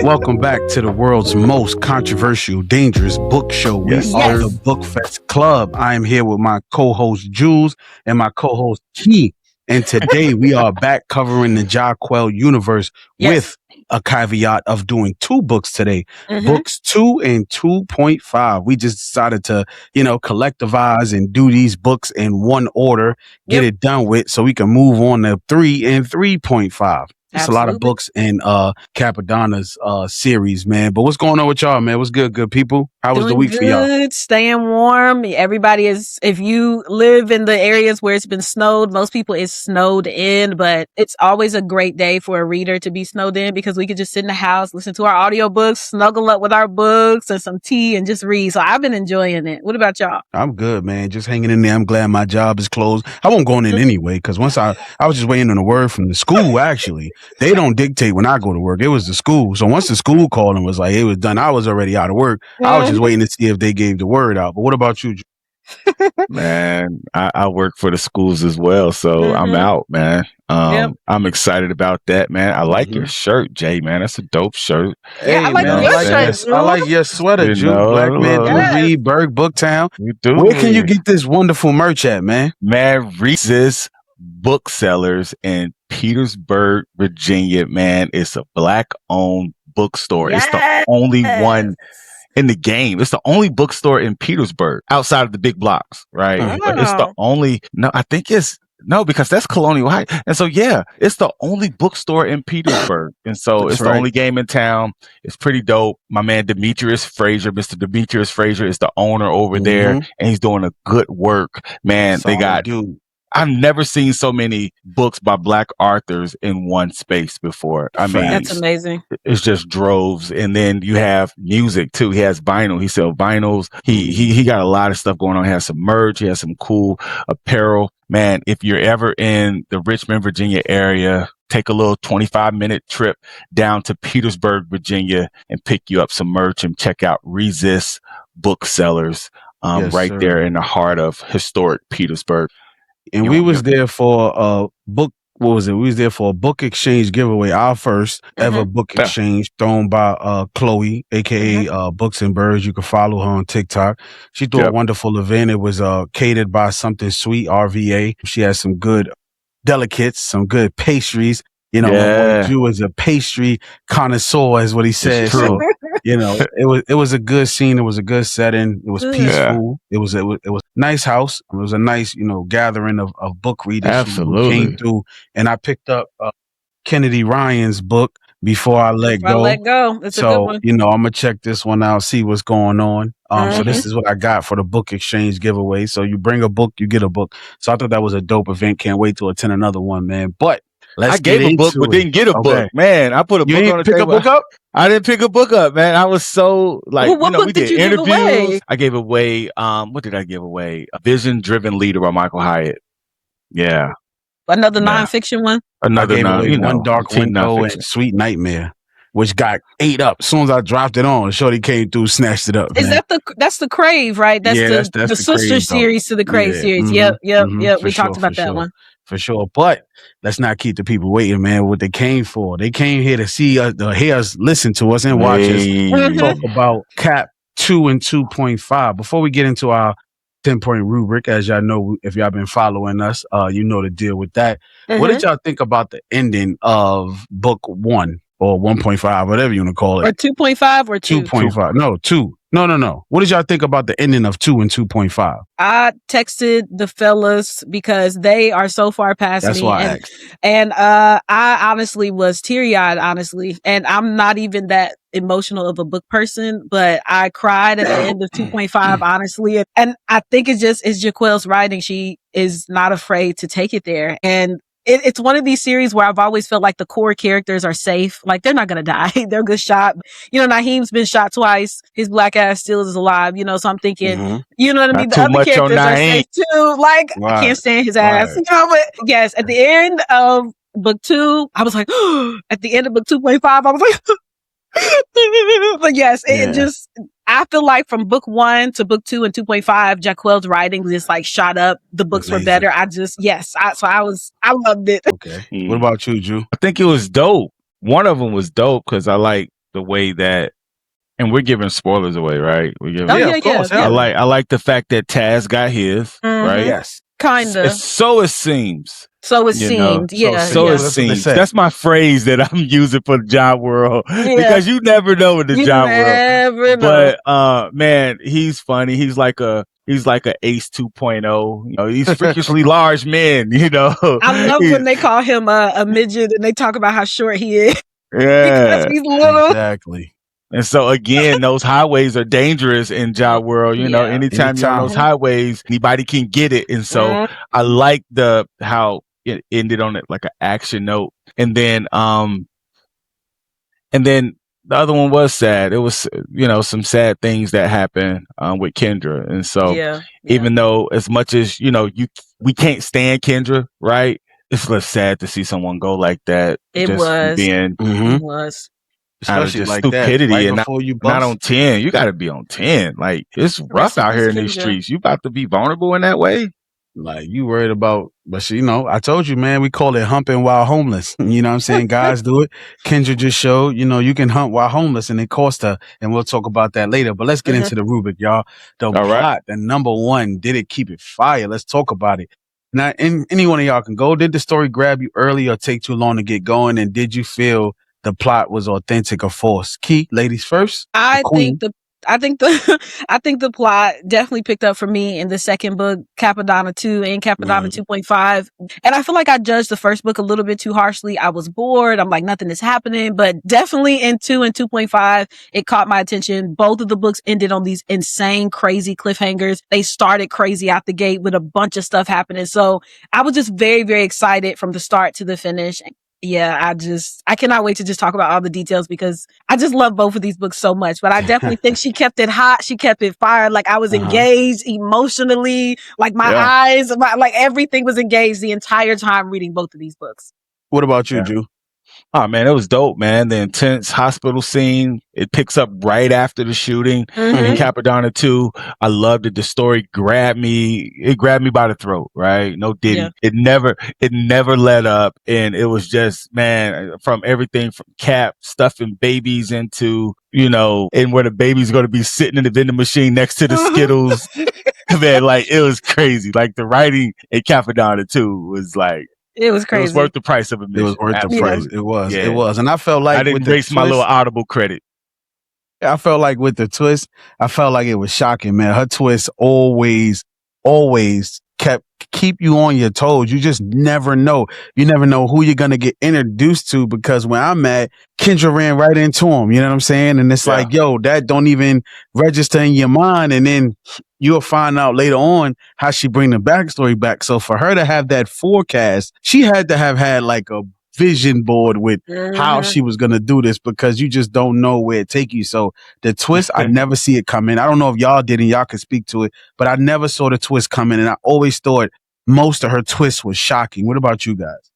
welcome back to the world's most controversial, dangerous book show. We are the Bookfest Club. I am here with my co-host Jules and my co-host Key. And today we are back covering the Jahquel universe with a caveat of doing 2 books today. Books 2 and 2.5. We just decided to, collectivize and do these books in one order, get it done with so we can move on to 3 and 3.5. It's a lot of books in Cappadonna's series, man. But what's going on with y'all, man? What's good people? How was the week for y'all? Staying warm. Everybody is, if you live in the areas where it's been snowed, most people it's snowed in, but it's always a great day for a reader to be snowed in because we could just sit in the house, listen to our audiobooks, snuggle up with our books and some tea and just read. So I've been enjoying it. What about y'all? I'm good, man. Just hanging in there. I'm glad my job is closed. I won't go in anyway because once I was just waiting on a word from the school, actually. They don't dictate when I go to work. It was the school. So once the school called and was like, it was done, I was already out of work. I was just waiting to see if they gave the word out. But what about you? Man, I work for the schools as well. So I'm out, man. I'm excited about that, man. I like your shirt, Jay, man. That's a dope shirt. Hey, I like your shirt, I like your sweater, Jude. Black Man Do Read, Berg, Booktown. You do. Where can you get this wonderful merch at, man? Man, Reese's Booksellers in Petersburg, Virginia, man. It's a Black-owned bookstore. It's the only one in the game. It's the only bookstore in Petersburg outside of the big blocks, right? But it's the only, because that's Colonial Heights. And so, it's the only bookstore in Petersburg. And so it's the only game in town. It's pretty dope. My man, Demetrius Frazier, Mr. Demetrius Frazier is the owner over there and he's doing a good work, man. I've never seen so many books by Black authors in one space before. I mean, that's amazing. It's just droves. And then you have music too. He has vinyl. He sells vinyls. He got a lot of stuff going on. He has some merch. He has some cool apparel. Man, if you're ever in the Richmond, Virginia area, take a little 25-minute trip down to Petersburg, Virginia, and pick you up some merch and check out Resist Booksellers there in the heart of historic Petersburg. And we was there for a book. What was it? We was there for a book exchange giveaway. Our first ever book exchange thrown by Chloe, aka Books and Birds. You can follow her on TikTok. She threw a wonderful event. It was catered by Something Sweet RVA. She has some good delicates, some good pastries. You as a pastry connoisseur is what he said. So, it was a good scene. It was a good setting. It was peaceful. It was a nice house. It was a nice, gathering of book readers. Absolutely. Who came through, and I picked up Kennedy Ryan's book Before I Let Go. It's a good one. I'm gonna check this one out, see what's going on. So this is what I got for the book exchange giveaway. So you bring a book, you get a book. So I thought that was a dope event. Can't wait to attend another one, man. But I gave a book, but didn't get a book. Man, I put a book on the table. You didn't pick a book up? I didn't pick a book up, man. I was so what book we did you interviews. Give away? I gave away, what did I give away? A Vision Driven Leader by Michael Hyatt. Yeah. Another nonfiction one? Another One Dark Window and Sweet Nightmare, which got ate up. As soon as I dropped it on, Shorty came through, snatched it up. Is man. That's the Crave, right? That's the sister Crave, series to the Crave series. Yep. We talked about that one. For sure. But let's not keep the people waiting, man. What they came for. They came here to see us, to hear us, listen to us, and watch us talk about Cap 2 and 2.5. Before we get into our 10-point rubric, as y'all know, if y'all been following us, you know the deal with that. What did y'all think about the ending of book 1 or 1.5, whatever you want to call it? Or 2.5 or 2? 2.5. No, 2. No. What did y'all think about the ending of 2 and 2.5? I texted the fellas because they are so far past me. That's why I asked. And I honestly was teary-eyed, honestly. And I'm not even that emotional of a book person, but I cried at the end of 2.5, honestly. And I think it's Jahquel's writing. She is not afraid to take it there. And it's one of these series where I've always felt like the core characters are safe. Like, they're not going to die. They're good shot. Naheem's been shot twice. His black ass still is alive, so I'm thinking, you know what I mean? The other characters are safe too. Like, I can't stand his ass, but yes, at the end of book 2, I was like, at the end of book 2.5, I was like, but yes, it just, I feel like from book 1 to book 2 and 2.5, Jahquel's writing just like shot up. The books were better. I loved it. Okay. What about you, Drew? I think it was dope. One of them was dope because I like the way that, and we're giving spoilers away, right? We're giving, of course. Yeah. I like the fact that Taz got his, right? Yes. Kinda. So it seems. So it seemed. Yeah. So it That's what they seems. say. That's my phrase that I'm using for the John World because you never know with the John World. Never know. But man, he's funny. He's like a Ace 2.0. You know, he's freakishly large men. You know, I love when they call him a midget and they talk about how short he is. Yeah, because he's little. Exactly. And so again, those highways are dangerous in John World. You know, anytime you're on those highways, anybody can get it. And so I like how it ended on it like an action note. And then the other one was sad. It was, some sad things that happened with Kendra. And so even though as much as, we can't stand Kendra, right? It's less sad to see someone go like that. It was. Out of just like stupidity that, right and not on 10. You got to be on 10. Like, it's rough out here in these streets. You about to be vulnerable in that way? Like, you worried about, but I told you, man, we call it humping while homeless. You know what I'm saying? Guys do it. Kendra just showed, you can hump while homeless and it cost her. And we'll talk about that later. But let's get into the rubric, y'all. The plot, the number one, did it keep it fire? Let's talk about it. Now, any one of y'all can go. Did the story grab you early or take too long to get going? And did you feel the plot was authentic or forced? Key, ladies first. I think the plot definitely picked up for me in the second book, Cappadonna 2 and Cappadonna 2.5. And I feel like I judged the first book a little bit too harshly. I was bored. I'm like, nothing is happening. But definitely in 2 and 2.5, it caught my attention. Both of the books ended on these insane, crazy cliffhangers. They started crazy out the gate with a bunch of stuff happening. So I was just very, very excited from the start to the finish. Yeah, I cannot wait to just talk about all the details because I just love both of these books so much. But I definitely think she kept it hot. She kept it fired. Like, I was engaged emotionally. Like, my eyes, like everything was engaged the entire time reading both of these books. What about you, Drew? Oh man, it was dope, man. The intense hospital scene, it picks up right after the shooting in Cappadonna 2. I loved it. The story grabbed me by the throat, right? No diddy. Yeah. It never let up. And it was just, man, from everything from Cap stuffing babies into, and where the baby's going to be sitting in the vending machine next to the Skittles. Man, like, it was crazy. Like, the writing in Cappadonna 2 was like, it was crazy. It was worth the price of admission. It was worth the price. It was. Yeah. It was. And I felt like I didn't waste my little Audible credit. I felt like with the twist, I felt like it was shocking, man. Her twist always keep you on your toes. You just never know. You never know who you're going to get introduced to, because when I'm at, Kendra ran right into him. You know what I'm saying? And it's like, yo, that don't even register in your mind. And then you'll find out later on how she bring the backstory back. So for her to have that forecast, she had to have had like a vision board with how she was going to do this, because you just don't know where it take you. So the twist, I never see it coming. I don't know if y'all did and y'all could speak to it, but I never saw the twist coming. And I always thought most of her twists was shocking. What about you guys?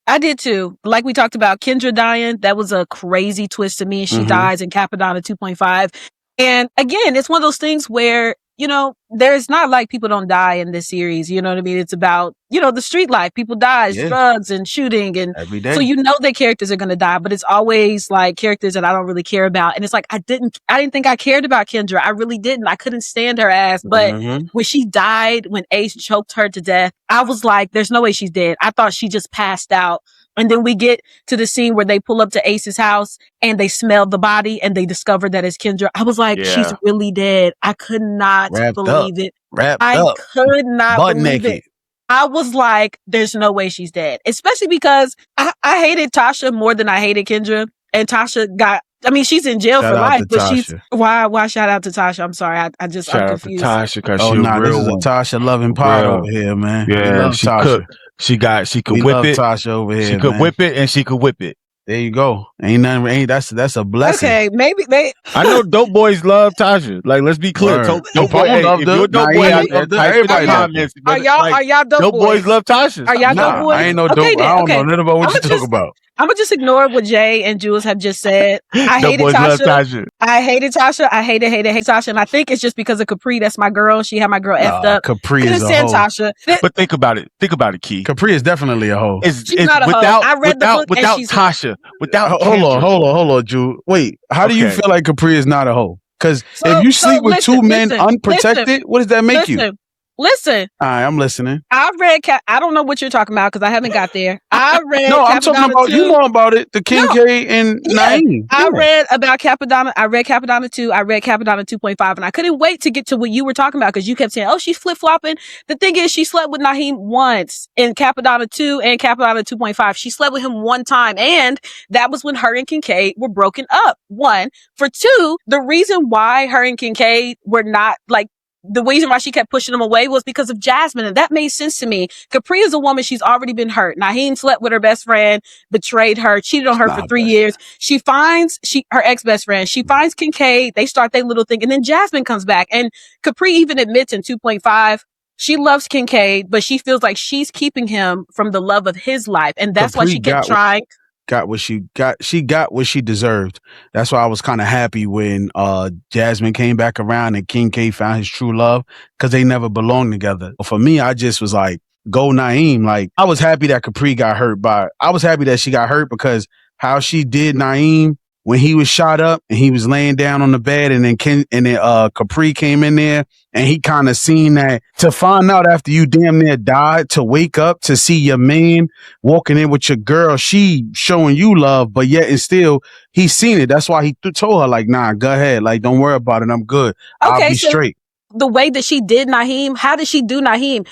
I did too. Like we talked about Kendra dying, that was a crazy twist to me. She dies in Cappadonna 2.5. And again, it's one of those things where, there's not like people don't die in this series. You know what I mean? It's about, the street life. People die, drugs and shooting. And every day. So their characters are going to die, but it's always like characters that I don't really care about. And it's like, I didn't think I cared about Kendra. I really didn't. I couldn't stand her ass. But when she died, when Ace choked her to death, I was like, there's no way she's dead. I thought she just passed out. And then we get to the scene where they pull up to Ace's house and they smell the body and they discover that it's Kendra. I was like, she's really dead. I could not believe it. I could not believe it. I was like, there's no way she's dead. Especially because I hated Tasha more than I hated Kendra. And Tasha she's in jail for life, but she's why shout out to Tasha? I'm sorry. I'm confused. Shout out to Tasha because this is a Tasha loving pod over here, man. Yeah, she could. She could whip it. Tasha over here. She could whip it and she could whip it. There you go. That's a blessing. Okay, maybe I know dope boys love Tasha. Like, let's be clear. Dope boy, if you're a dope boy, everybody comments. Are y'all dope boys? Dope boys love Tasha. Are y'all dope boys? I ain't no dope. I don't know nothing about what you talk about. I'm gonna just ignore what Jay and Jules have just said. I hated boys love Tasha. I hated Tasha. I hated Tasha. And I think it's just because of Capri. That's my girl. She had my girl effed up. Capri is a hoe. Tasha. But think about it, Key. Capri is definitely a hoe. She's not a hoe. I read the book without and Tasha, without hold on, Jules. Wait, how do you feel like Capri is not a hoe? Because if you sleep with two men unprotected, what does that make you? Listen. All right, I'm listening. I read. I don't know what you're talking about because I haven't got there. I read. No, I'm talking about 2. You know about it. The Kincaid and Naeem. I read about Cappadonna. I read Cappadonna 2. I read Cappadonna 2.5, and I couldn't wait to get to what you were talking about because you kept saying, "Oh, she's flip flopping." The thing is, she slept with Naeem once in Cappadonna 2 and Cappadonna 2.5. She slept with him one time, and that was when her and Kincaid were broken up. 1. For 2, the reason why her and Kincaid were not like. The reason why she kept pushing him away was because of Jasmine. And that made sense to me. Capri is a woman. She's already been hurt. Naeem slept with her best friend, betrayed her, cheated on her for 3 years. She finds her ex-best friend. She finds Kincaid. They start their little thing. And then Jasmine comes back. And Capri even admits in 2.5, she loves Kincaid, but she feels like she's keeping him from the love of his life. And that's why she kept trying. She got what she deserved. That's why I was kind of happy when Jasmine came back around and Kincaid found his true love because they never belonged together. For me, I just was like, go Naeem. Like, I was happy that Capri got hurt, I was happy that she got hurt because how she did Naeem when he was shot up and he was laying down on the bed and then Capri came in there and he kind of seen that to find out after you damn near died to wake up to see your man walking in with your girl, she showing you love, but yet and still he's seen it. That's why he told her like, nah, go ahead. Like, don't worry about it. I'm good. I'll be straight. The way that she did Naeem, how did she do Naeem?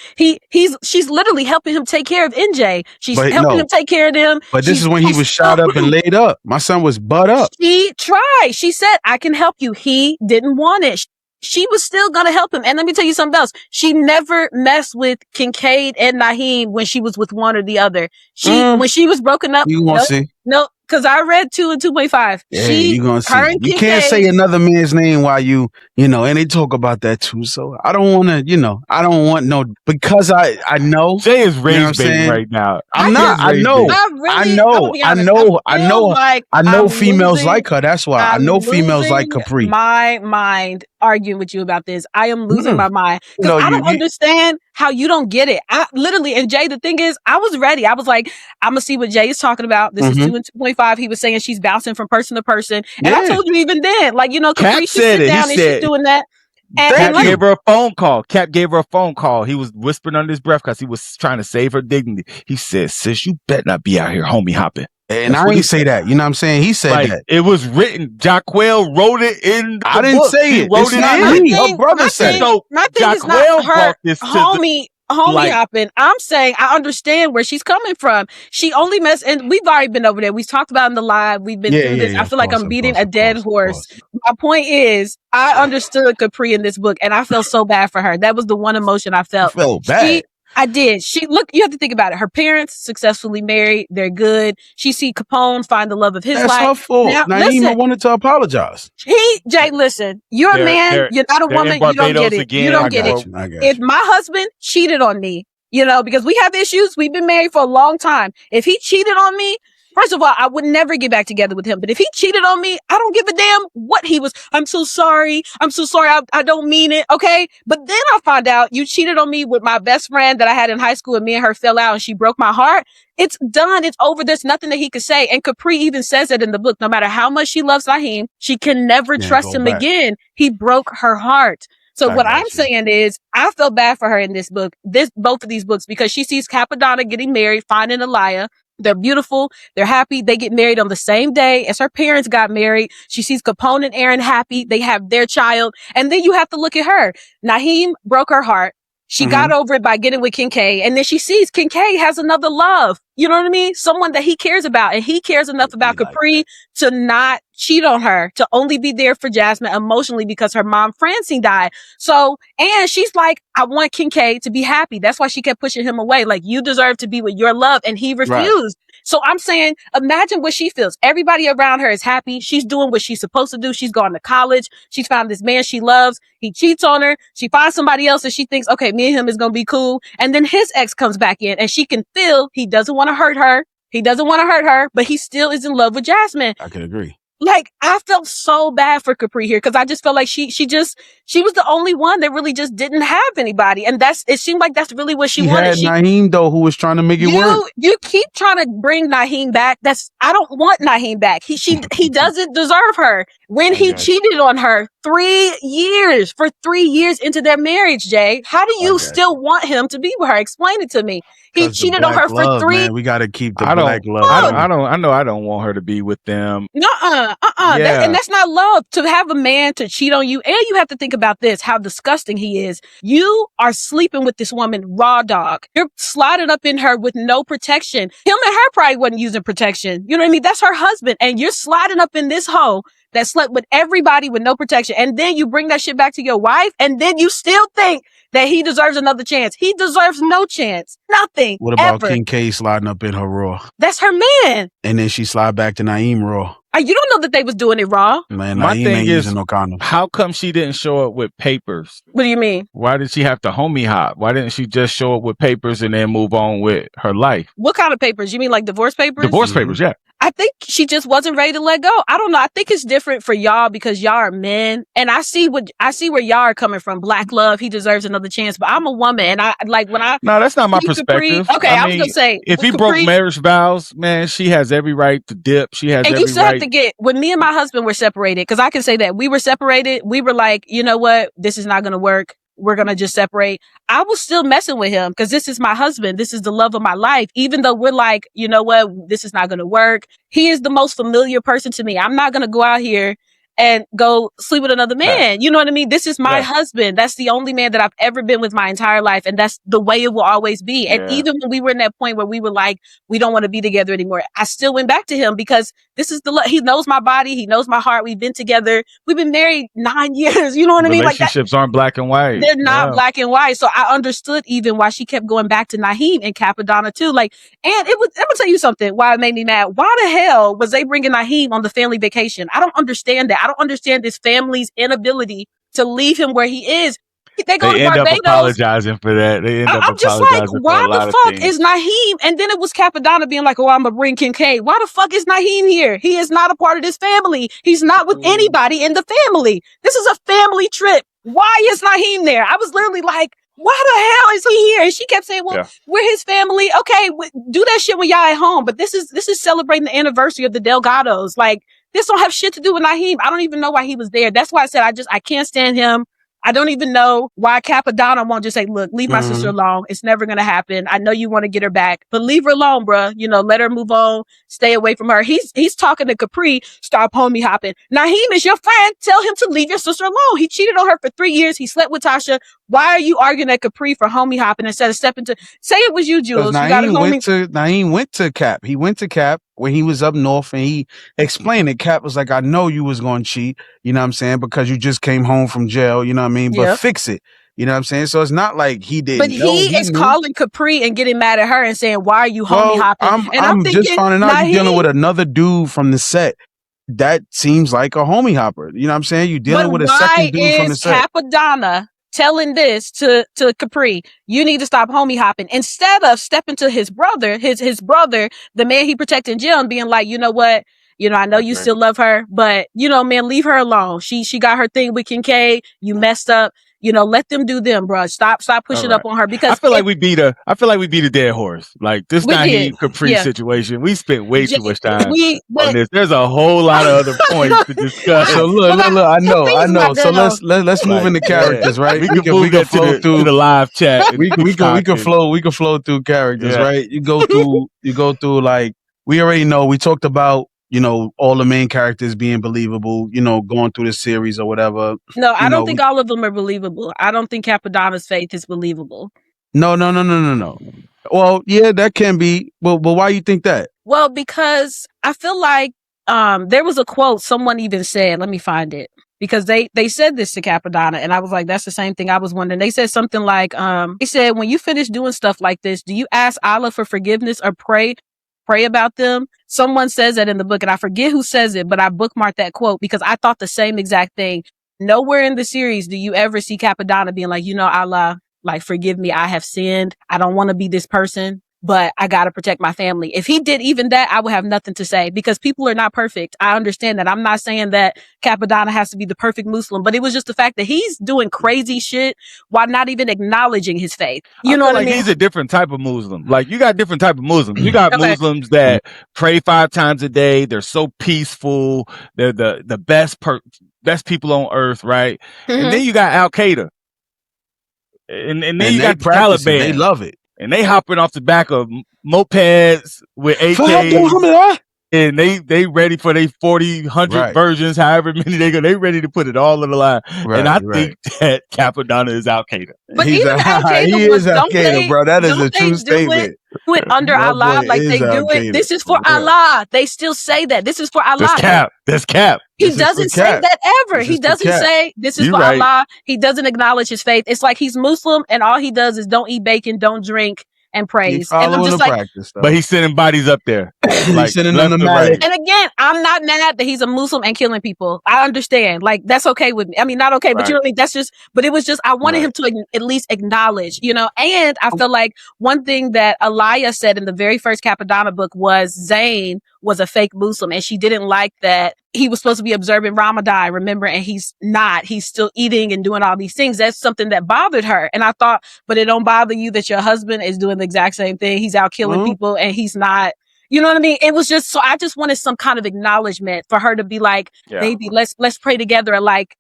She's literally helping him take care of NJ. She's helping him take care of them. But this is when he was shot up and laid up. My son was butt up. She tried. She said, I can help you. He didn't want it. She was still gonna help him. And let me tell you something else. She never messed with Kincaid and Naeem when she was with one or the other. When she was broken up. You gonna see? No, because I read 2 and 2.5. Yeah, you gonna see. You can't say another man's name while you know, and they talk about that too. So I don't want to, I don't want no, because I know. Jay is rage baiting right now. I'm not. I know. I know females like her. That's why I know females like Capri. My mind arguing with you about this. I am losing my mind because I don't understand how you don't get it. I literally, and Jay, the thing is, I was ready. I was like, I'm gonna see what Jay is talking about. This is 2 and 2.5. He was saying she's bouncing from person to person, and I told you even then, like, Capri should sit down and she's doing that. Cap gave her a phone call. Cap gave her a phone call. He was whispering under his breath because he was trying to save her dignity. He said, "Sis, you better not be out here homie hopping." And I didn't say that. You know what I'm saying? He said that. It was written. Jahquel wrote it in the I didn't book. say it. He wrote it in. Her brother said it. So my thing is not her homie hopping. I'm saying I understand where she's coming from. She only and we've already been over there. We've talked about it in the live. We've been through this. I feel like I'm beating a dead horse. My point is, I understood Capri in this book, and I felt so bad for her. That was the one emotion I felt. You felt bad. I did. You have to think about it. Her parents successfully married. They're good. She see Capone find the love of his life. That's her fault. Naeem wanted to apologize. Jay, listen, you're a man. You're not a woman. You don't get it. You don't get it. If my husband cheated on me, because we have issues. We've been married for a long time. If he cheated on me, first of all, I would never get back together with him. But if he cheated on me, I don't give a damn what he was. I'm so sorry. I don't mean it. Okay. But then I find out you cheated on me with my best friend that I had in high school, and me and her fell out and she broke my heart. It's done. It's over. There's nothing that he could say. And Capri even says it in the book. No matter how much she loves Naeem, she can never trust him again. He broke her heart. So what I'm saying is, I felt bad for her in this book, both of these books, because she sees Cappadonna getting married, finding Alaia. They're beautiful. They're happy. They get married on the same day as her parents got married. She sees Capone and Aaron happy. They have their child. And then you have to look at her. Naeem broke her heart. She got over it by getting with Kincaid. And then she sees Kincaid has another love. You know what I mean? Someone that he cares about. And he cares enough about Capri to not cheat on her, to only be there for Jasmine emotionally because her mom, Francine, died. So, and she's like, I want Kincaid to be happy. That's why she kept pushing him away. Like, you deserve to be with your love. And he refused. Right. So I'm saying, imagine what she feels. Everybody around her is happy. She's doing what she's supposed to do. She's gone to college. She's found this man she loves. He cheats on her. She finds somebody else and she thinks, okay, me and him is going to be cool. And then his ex comes back in and she can feel he doesn't want to hurt her. He doesn't want to hurt her, but he still is in love with Jasmine. I can agree. Like, I felt so bad for Capri here because I just felt like she was the only one that really just didn't have anybody. And it seemed like that's really what she wanted. She had Naheem, though, who was trying to make it work. You keep trying to bring Naheem back. I don't want Naheem back. He doesn't deserve her. When he cheated on her 3 years, for 3 years into their marriage, Jay, how do you still want him to be with her? Explain it to me. He cheated on her for 3 years. We got to keep the black love. I don't want her to be with them. Yeah. And that's not love. To have a man to cheat on you, and you have to think about this, how disgusting he is. You are sleeping with this woman raw dog. You're sliding up in her with no protection. Him and her probably wasn't using protection. You know what I mean? That's her husband. And you're sliding up in this hoe that slept with everybody with no protection. And then you bring that shit back to your wife, and then you still think that he deserves another chance. He deserves no chance. Nothing. What about ever. King K sliding up in her raw? That's her man. And then she slide back to Naeem raw. You don't know that they was doing it raw. Man, Naeem ain't using no condom. How come she didn't show up with papers? What do you mean? Why did she have to homie hop? Why didn't she just show up with papers and then move on with her life? What kind of papers? You mean like divorce papers? Divorce papers, yeah. I think she just wasn't ready to let go. I don't know. I think it's different for y'all because y'all are men, and I see where y'all are coming from. Black love, he deserves another chance. But I'm a woman, and I like when I. No, that's not my perspective. Capri, I was gonna say if he broke marriage vows, man, she has every right to dip. She has. And you still have to get when me and my husband were separated, because I can say that we were separated. We were like, you know what, this is not gonna work. We're going to just separate. I was still messing with him because this is my husband. This is the love of my life. Even though we're like, you know what, this is not going to work. He is the most familiar person to me. I'm not going to go out here and go sleep with another man. Right. You know what I mean? This is my husband. That's the only man that I've ever been with my entire life. And that's the way it will always be. And even when we were in that point where we were like, we don't want to be together anymore, I still went back to him because this is he knows my body. He knows my heart. We've been together. We've been married 9 years. You know what I mean? Relationships aren't black and white. They're not black and white. So I understood even why she kept going back to Naheem and Cappadonna too. Like, and I'm going to tell you something, why it made me mad. Why the hell was they bringing Naheem on the family vacation? I don't understand that. I don't understand this family's inability to leave him where he is. They go to Barbados. Up apologizing for that. I'm just like, why the fuck is Naheem? And then it was Cappadonna being like, oh, I'm gonna bring Kincaid. Why the fuck is Naheem here? He is not a part of this family. He's not with anybody in the family. This is a family trip. Why is Naheem there? I was literally like, why the hell is he here? And she kept saying, well, we're his family. Okay, do that shit when y'all at home. But this is celebrating the anniversary of the Delgatos. Like, this don't have shit to do with Naheem. I don't even know why he was there. That's why I said I can't stand him. I don't even know why Cappadonna won't just say, look, leave my sister alone. It's never going to happen. I know you want to get her back, but leave her alone, bruh. You know, let her move on. Stay away from her. He's talking to Capri. Stop homie hopping. Naheem is your friend. Tell him to leave your sister alone. He cheated on her for 3 years. He slept with Tasha. Why are you arguing at Capri for homie hopping instead of stepping to, say it was you, Jules. Naheem went to Cap. He went to Cap when he was up north, and he explained it. Cap was like, I know you was going to cheat, you know what I'm saying, because you just came home from jail, you know what I mean, but fix it, you know what I'm saying? So it's not like he didn't But he is calling Capri and getting mad at her and saying, why are you homie hopping? I'm thinking, just finding out you're dealing with another dude from the set. That seems like a homie hopper, you know what I'm saying? You're dealing with a second dude from the set. Cappadonna telling this to Capri, you need to stop homie hopping, instead of stepping to his brother, his brother, the man he protected in jail, and being like, you know what, you know, I know you still love her, but you know, man, leave her alone. She got her thing with Kincaid. You messed up. You know, let them do them, bro. Stop pushing up on her, because I feel like we beat a dead horse. Like this Naheem Capri situation. We spent way too much time on this. There's a whole lot of other points to discuss. So look, I know. So let's move into characters, right? We can flow through the live chat. We can flow through characters, right? You go through like, we already know, we talked about, you know, all the main characters being believable, you know, going through the series or whatever. No, I don't think all of them are believable. I don't think Cappadonna's faith is believable. No. Well, yeah, that can be. But why you think that? Well, because I feel like there was a quote someone even said, let me find it, because they said this to Cappadonna, and I was like, that's the same thing I was wondering. They said something like, they said, when you finish doing stuff like this, do you ask Allah for forgiveness or pray about them? Someone says that in the book, and I forget who says it, but I bookmarked that quote because I thought the same exact thing. Nowhere in the series do you ever see Cappadonna being like, you know, Allah, like, forgive me, I have sinned. I don't want to be this person. but I got to protect my family. If he did even that, I would have nothing to say because people are not perfect. I understand that. I'm not saying that Cappadonna has to be the perfect Muslim, but it was just the fact that he's doing crazy shit while not even acknowledging his faith. You know what I mean? He's a different type of Muslim. Like, you got different type of Muslims. You got Muslims that pray 5 times a day. They're so peaceful. They're the best people on earth, right? And then you got Al Qaeda. And then you got the Taliban. They love it. And they hopping off the back of mopeds with AKs. And they ready for their 40, 100 versions, however many they ready to put it all in the line. Right, and I think that Cappadonna is Al Qaeda. But even Al Qaeda, he is Al Qaeda, bro. That is a true statement. Do it under Allah, like they do it. This is for Allah. They still say that this is for Allah. That's cap. He doesn't say that ever. He doesn't say this is for Allah. He doesn't acknowledge his faith. It's like he's Muslim and all he does is don't eat bacon, don't drink, and praise. And I'm just like, but he's sending bodies up there. He's sending them to right. And again, I'm not mad that he's a Muslim and killing people. I understand. Like, that's okay with me. I mean, not okay, but you know what I mean? That's just, but it was just, I wanted him to at least acknowledge, you know, and I feel like one thing that Alaia said in the very first Cappadonna book was Zayn was a fake Muslim and she didn't like that he was supposed to be observing Ramadan, remember, and he's not. He's still eating and doing all these things. That's something that bothered her. And I thought, but it don't bother you that your husband is doing the exact same thing. He's out killing people and he's not. You know what I mean? It was just, so I just wanted some kind of acknowledgement for her to be like, baby, let's pray together, or like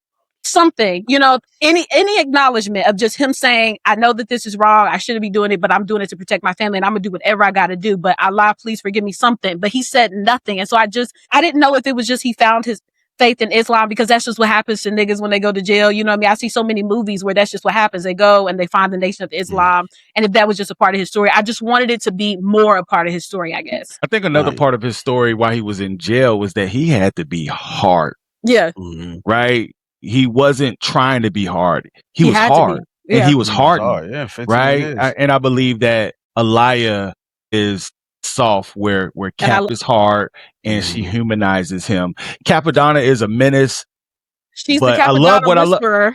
something, you know, any acknowledgement of just him saying, I know that this is wrong. I shouldn't be doing it, but I'm doing it to protect my family and I'm gonna do whatever I gotta do. But Allah, please forgive me, something. But he said nothing. And so I didn't know if it was just he found his faith in Islam, because that's just what happens to niggas when they go to jail. You know what I mean? I see so many movies where that's just what happens. They go and they find the Nation of Islam. And if that was just a part of his story, I just wanted it to be more a part of his story, I guess. I think another part of his story while he was in jail was that he had to be hard. Yeah. Right? He wasn't trying to be hard. He was hard. And he was hardened. Yeah, right? And I believe that Alaia is soft where Cap is hard and she humanizes him. Cappadonna is a menace. She's the Cappadonna whisperer.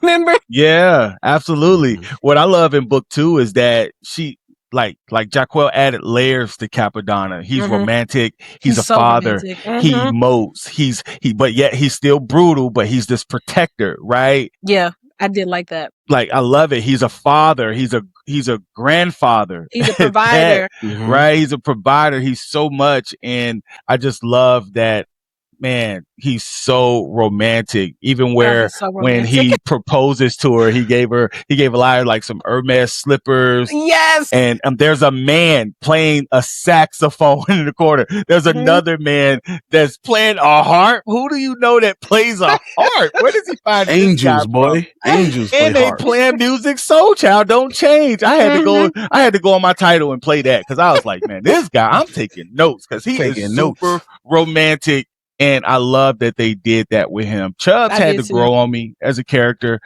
Remember? Yeah, absolutely. What I love in book 2 is that she like Jahquel added layers to Cappadonna. He's romantic. He's a father. He emotes. But yet he's still brutal, but he's this protector, right? Yeah. I did like that. Like, I love it. He's a father. He's a grandfather. He's a provider. Right? He's a provider. He's so much. And I just love that, man, he's so romantic. Even when he proposes to her, he gave Alaia like some Hermes slippers. Yes. And there's a man playing a saxophone in the corner. There's another man that's playing a harp. Who do you know that plays a harp? Where does he find angels, boy? Angels. And they playing music. Soul Child don't change. I had to go on my title and play that because I was like, man, this guy, I'm taking notes because he is super romantic. And I love that they did that with him. Chubbs had to grow on me as a character.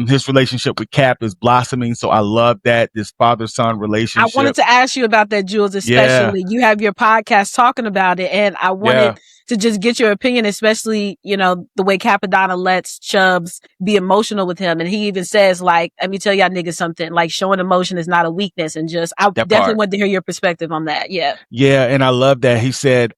His relationship with Cap is blossoming. So I love that, this father-son relationship. I wanted to ask you about that, Jules, especially. You have your podcast talking about it. And I wanted to just get your opinion, especially, you know, the way Cappadonna lets Chubbs be emotional with him. And he even says, like, let me tell y'all niggas something, like showing emotion is not a weakness. And just, I definitely want to hear your perspective on that. Yeah. Yeah. And I love that he said,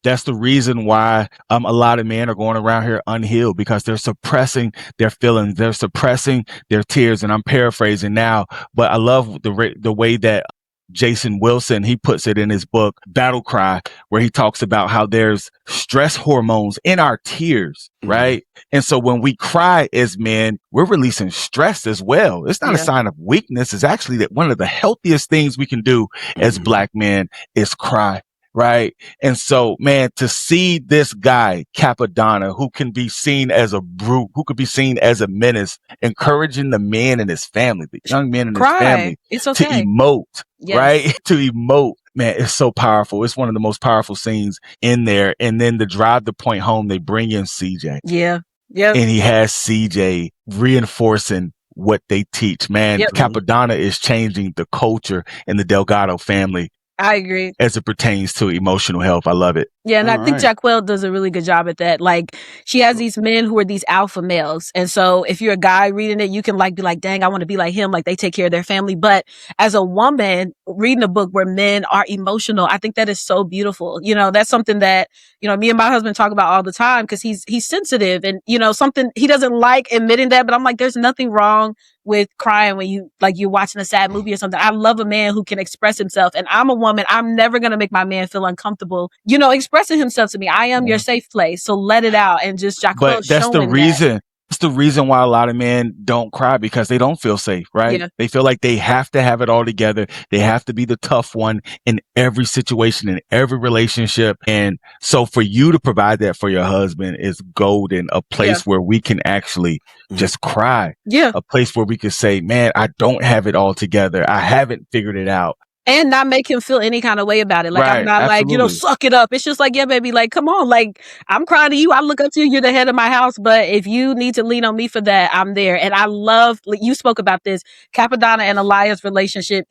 that's the reason why a lot of men are going around here unhealed, because they're suppressing their feelings. They're suppressing their tears. And I'm paraphrasing now, but I love the way that Jason Wilson, he puts it in his book, Battle Cry, where he talks about how there's stress hormones in our tears, right? And so when we cry as men, we're releasing stress as well. It's not a sign of weakness. It's actually that one of the healthiest things we can do as Black men is cry. Right. And so, man, to see this guy, Cappadonna, who can be seen as a brute, who could be seen as a menace, encouraging the man in his family, the young men in his family, to emote, right? To emote. Man, it's so powerful. It's one of the most powerful scenes in there. And then to drive the point home, they bring in CJ. Yeah. Yeah. And he has CJ reinforcing what they teach. Man, Cappadonna is changing the culture in the Delgato family. I agree. As it pertains to emotional health. I love it. Yeah, and I think Jahquel does a really good job at that. Like, she has these men who are these alpha males. And so if you're a guy reading it, you can like be like, dang, I want to be like him. Like, they take care of their family. But as a woman reading a book where men are emotional, I think that is so beautiful. You know, that's something that, you know, me and my husband talk about all the time because he's sensitive and, you know, something he doesn't like admitting that. But I'm like, there's nothing wrong with crying when you're watching a sad movie or something. I love a man who can express himself. And I'm a woman. I'm never going to make my man feel uncomfortable, you know, expressing himself to me. I am your safe place. So let it out. And just Jahquel. But that's the reason. That's the reason why a lot of men don't cry, because they don't feel safe, right? Yeah. They feel like they have to have it all together. They have to be the tough one in every situation, in every relationship. And so for you to provide that for your husband is golden, a place where we can actually just cry. Yeah. A place where we can say, man, I don't have it all together. I haven't figured it out. And not make him feel any kind of way about it. Like, I'm not like, you know, suck it up. It's just like, yeah, baby, like, come on. Like, I'm crying to you. I look up to you. You're the head of my house. But if you need to lean on me for that, I'm there. And I love, like, you spoke about this, Cappadonna and Alaia's relationship.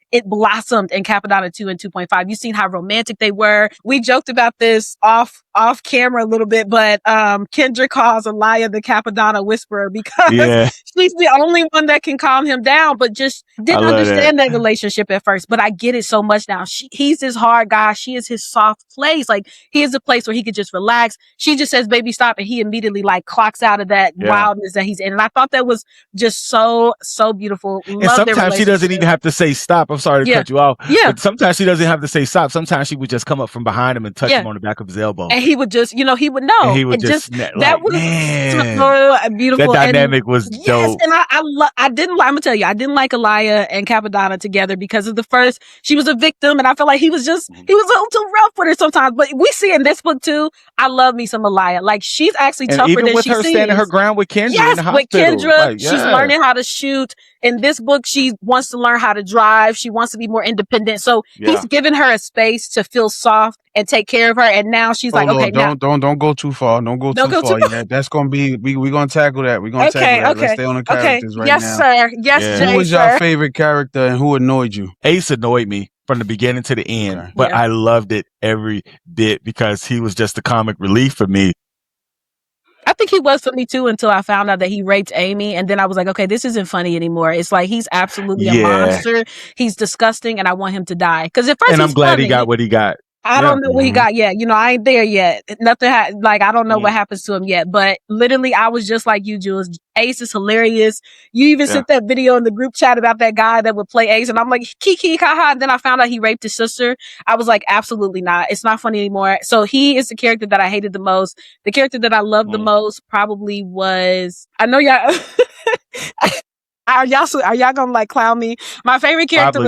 It blossomed in Cappadonna 2 and 2.5. You've seen how romantic they were. We joked about this off camera a little bit, but Kendra calls Alaia the Cappadonna whisperer because she's the only one that can calm him down, but just didn't understand that relationship at first. But I get it so much now. He's this hard guy. She is his soft place. Like, he is a place where he could just relax. She just says, baby, stop. And he immediately like clocks out of that wildness that he's in. And I thought that was just so beautiful. And sometimes she doesn't even have to say stop. I'm sorry to cut you off. Yeah. But sometimes she doesn't have to say stop. Sometimes she would just come up from behind him and touch him on the back of his elbow. And he would just, you know, he would know. And he would just that was so beautiful. That dynamic was dope. Yes, and I'm gonna tell you, I didn't like Alaia and Cappadonna together because of the first, she was a victim and I felt like he was a little too rough for her sometimes. But we see in this book too, I love me some Alaia. Like, she's actually tougher than she seems. Even with her standing her ground with Kendra in the hospital. With Kendra, like, she's learning how to shoot. In this book, she wants to learn how to drive. She wants to be more independent. So he's given her a space to feel soft and take care of her. And now she's like, okay, don't go too far. Don't go too far. Yeah, that's gonna be. We're gonna tackle that. We're gonna tackle that. Let's stay on the characters right now. Yes, sir. Yes, Jay, Who was your favorite character and who annoyed you? Ace annoyed me from the beginning to the end, but I loved it every bit because he was just the comic relief for me. I think he was for me too until I found out that he raped Amy. And then I was like, okay, this isn't funny anymore. It's like, he's absolutely a monster. He's disgusting and I want him to die. Because at first, and I'm glad he got what he got. I don't know what he got yet. You know, I ain't there yet. Nothing I don't know what happens to him yet. But literally, I was just like you, Jules. Ace is hilarious. You even sent that video in the group chat about that guy that would play Ace. And I'm like, kiki, haha. And then I found out he raped his sister. I was like, absolutely not. It's not funny anymore. So he is the character that I hated the most. The character that I loved the most probably was, I know y'all, are y'all gonna like clown me? My favorite character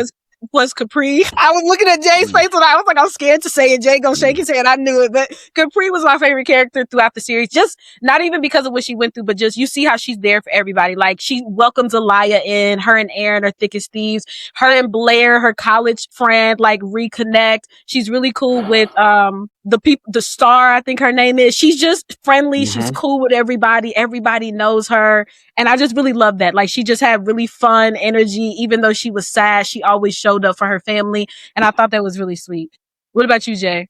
was Capri. I was looking at Jay's face and I was like, I'm scared to say it. Jay gonna shake his head. I knew it. But Capri was my favorite character throughout the series. Just not even because of what she went through, but just you see how she's there for everybody. Like, she welcomes Alaia in. Her and Aaron are thick as thieves. Her and Blair, her college friend, like, reconnect. She's really cool with the star, I think her name is. She's just friendly. She's cool with everybody. Everybody knows her. And I just really love that. Like, she just had really fun energy. Even though she was sad, she always showed up for her family. And I thought that was really sweet. What about you, Jay?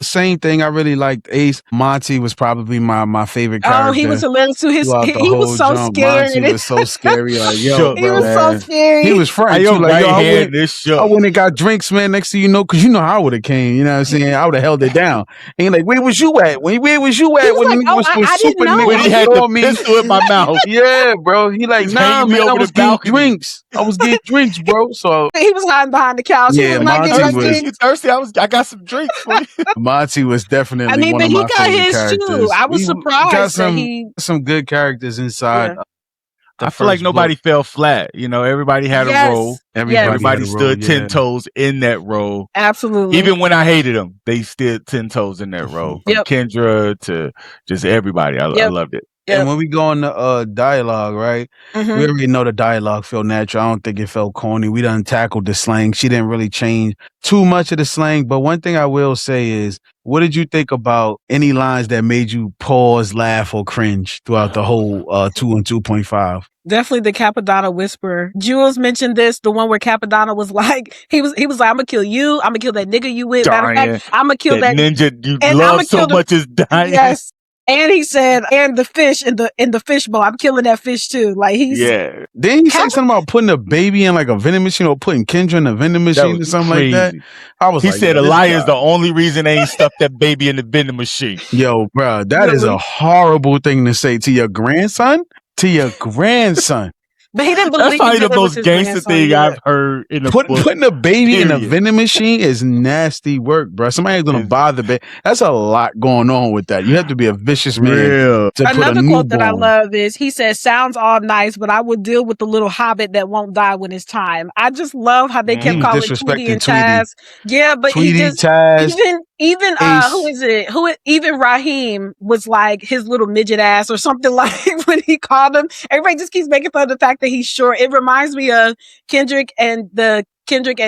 Same thing. I really liked Ace. Monty was probably my favorite character. Oh, he was hilarious too. He was so scary. Monty was so scary. Like, yo, he was so scary. He was frank. I went and got drinks, man. Next thing you know, because you know how I would have came. You know what I'm saying? I would have held it down. And like, where was you at? Where was you at when you was super nigga? When he had the pistol in my mouth. Yeah, bro. He like, nah, man. I was getting drinks. I was getting drinks, bro. So he was hiding behind the couch. Yeah, Monty was. You thirsty? I got some drinks for you. Monty was definitely one of my favorite characters. Too. I was surprised some good characters inside. I feel like nobody fell flat. You know, everybody had a role. Everybody stood 10 toes in that role. Absolutely. Even when I hated them, they stood 10 toes in that role. From Kendra to just everybody. I loved it. And when we go on the dialogue, right? We already know the dialogue felt natural. I don't think it felt corny. We done tackled the slang. She didn't really change too much of the slang. But one thing I will say is, what did you think about any lines that made you pause, laugh, or cringe throughout the whole 2 and 2.5? Definitely the Cappadonna whisper. Jules mentioned this, the one where Cappadonna was like, he was like, I'm gonna kill you. I'm gonna kill that nigga you with. Matter of fact, I'm gonna kill that ninja you love so much is dying. Yes. And he said, and the fish in the fish bowl. I'm killing that fish too. Like he's Didn't he say something about putting a baby in like a vending machine or putting Kendra in a vending machine or something like that? I was like, said Alaia is the only reason they ain't stuffed that baby in the vending machine. Yo, bro, that is a horrible thing to say to your grandson. To your grandson. But he didn't believe. That's probably the most gangster thing I've heard in a book. Putting a baby in a vending machine is nasty work, bro. Somebody's gonna buy the baby. That's a lot going on with that. You have to be a vicious man. Another quote that I love is, he says, "Sounds all nice, but I will deal with the little hobbit that won't die when it's time." I just love how they kept calling Tweety and Chaz. Yeah, but Tweety, he just Chaz, even who is it? Even Raheem was like his little midget ass or something, like when he called him. Everybody just keeps making fun of the fact that he's short. It reminds me of Kendrick and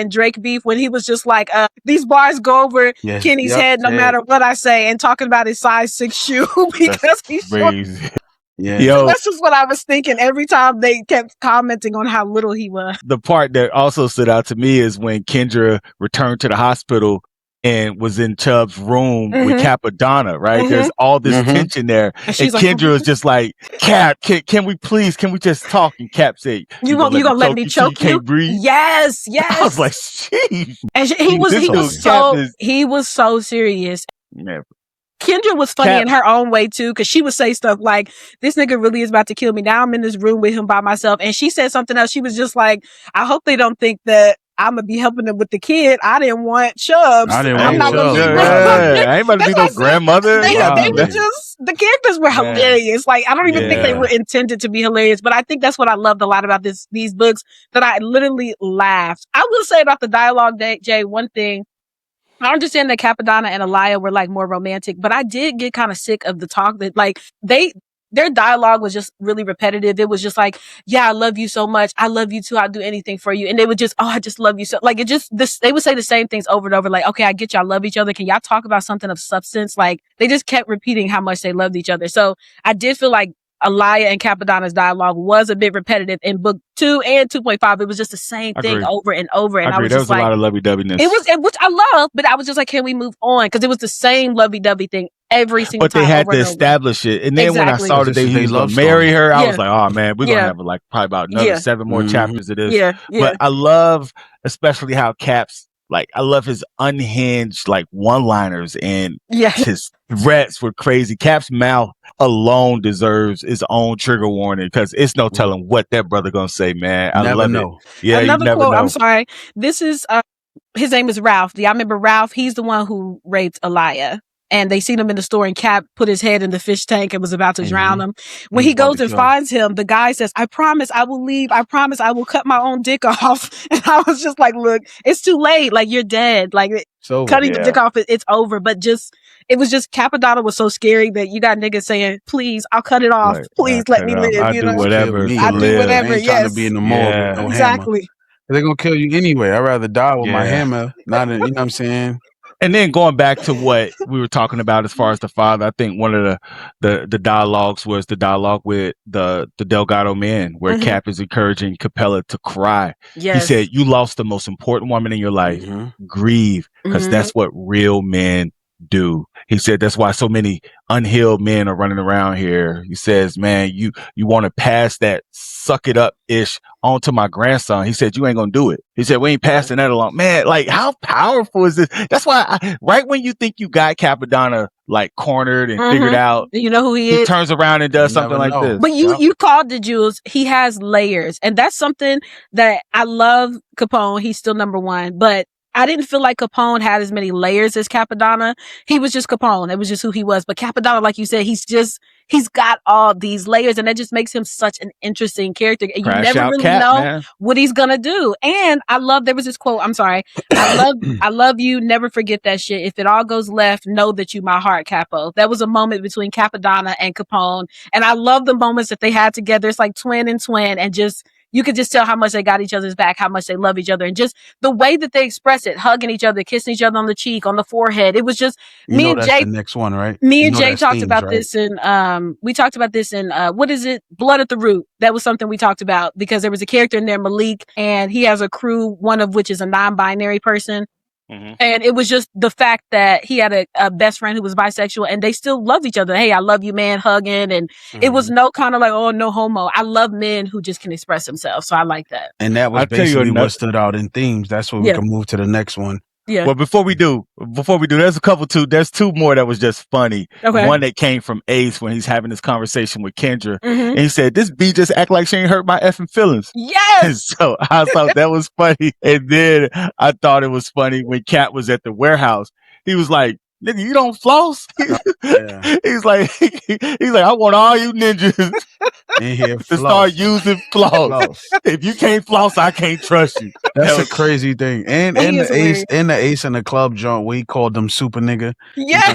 Drake beef when he was just like, these bars go over Kenny's head no matter what I say, and talking about his size 6 shoe because he's short. Yeah. So that's just what I was thinking every time they kept commenting on how little he was. The part that also stood out to me is when Kendra returned to the hospital and was in Chubb's room with Cappadonna, right? There's all this tension there. And Kendra was just like, Cap, can we just talk? And Cap said, you gonna let me choke you? Can't breathe? Yes. I was like, jeez. And he was so serious. Yeah. Kendra was funny in her own way too, because she would say stuff like, "This nigga really is about to kill me. Now I'm in this room with him by myself." And she said something else. She was just like, "I hope they don't think that I'm gonna be helping them with the kid. I didn't want Chubbs. I'm not gonna be I ain't about to be no grandmother." They were just, the characters were hilarious. Like, I don't even think they were intended to be hilarious, but I think that's what I loved a lot about these books, that I literally laughed. I will say about the dialogue, Jay, one thing. I understand that Cappadonna and Alaia were like more romantic, but I did get kind of sick of the talk that like their dialogue was just really repetitive. It was just like, "Yeah, I love you so much. I love you too. I'll do anything for you." And they would just, "Oh, I just love you so." Like, they would say the same things over and over. Like, "Okay, I get y'all love each other. Can y'all talk about something of substance?" Like, they just kept repeating how much they loved each other. So I did feel like Alaia and Cappadonna's dialogue was a bit repetitive in book 2 and 2.5. It was just the same thing over and over. And I was there just was like, a lot of lovey-doveyness. It was, which I love, but I was just like, can we move on? Because it was the same lovey-dovey thing every single time. But they had to establish it. And then when I saw that he was going to marry her, I was like, oh man, we're going to have like probably about another 7 more chapters of this. But I love especially how Cap's, like, I love his unhinged, like, one-liners and his threats were crazy. Cap's mouth alone deserves its own trigger warning, because it's no telling what that brother gonna say, man. I love it. Yeah, another you never quote, know. I'm sorry. This is, his name is Ralph. I remember Ralph. He's the one who raped Alaia. And they seen him in the store, and Cap put his head in the fish tank and was about to drown him. When he goes and finds him, the guy says, "I promise I will leave. I promise I will cut my own dick off." And I was just like, look, it's too late. Like, you're dead. Like, cutting the dick off, it's over. But it was just, Cappadonna was so scary that you got niggas saying, "Please, I'll cut it off. Please let me live." I do whatever. I do whatever. I ain't trying to be in the morgue with no exactly. hammer. They're gonna kill you anyway. I'd rather die with my hammer, not you know what I'm saying? And then going back to what we were talking about as far as the father, I think one of the dialogues was the dialogue with the Delgato men, where Cap is encouraging Capella to cry. He said, "You lost the most important woman in your life. Grieve, because that's what real men do." He said that's why so many unhealed men are running around here. He says, "Man, you want to pass that suck it up ish on to my grandson." He said, "You ain't gonna do it." He said, "We ain't passing that along." Man, like, how powerful is this? That's why right when you think you got Cappadonna like cornered and figured out, you know who he is. He turns around and does something like this. But you called the Jules. He has layers, and that's something that I love. Capone, he's still number one, but I didn't feel like Capone had as many layers as Cappadonna. He was just Capone. It was just who he was. But Cappadonna, like you said, he's got all these layers, and that just makes him such an interesting character. You never really know what he's gonna do. And there was this quote, I'm sorry. I love you, never forget that shit. If it all goes left, know that you my heart, Capo. That was a moment between Cappadonna and Capone. And I love the moments that they had together. It's like twin and twin, and just you could just tell how much they got each other's back, how much they love each other, and just the way that they express it, hugging each other, kissing each other on the cheek, on the forehead. It was just me and Jay. The next one, right? Me and Jay talked about this, and we talked about this in what is it? Blood at the Root. That was something we talked about because there was a character in there, Malik, and he has a crew, one of which is a non-binary person. Mm-hmm. And it was just the fact that he had a best friend who was bisexual, and they still loved each other. Hey, I love you, man, hugging. And it was no kind of like, oh, no homo. I love men who just can express themselves. So I like that. And that was basically what stood out in themes. That's where we can move to the next one. Yeah. Well, before we do, there's two more that was just funny. Okay. One that came from Ace when he's having this conversation with Kendra. Mm-hmm. And he said, this B just act like she ain't hurt my effing feelings. Yes. And so I thought that was funny. And then I thought it was funny when Cat was at the warehouse. He was like, nigga, you don't floss? Yeah. He's like, I want all you ninjas in here to start using floss. If you can't floss, I can't trust you. That's a crazy thing. And the ace in the club joint where he called them super nigga. Yeah.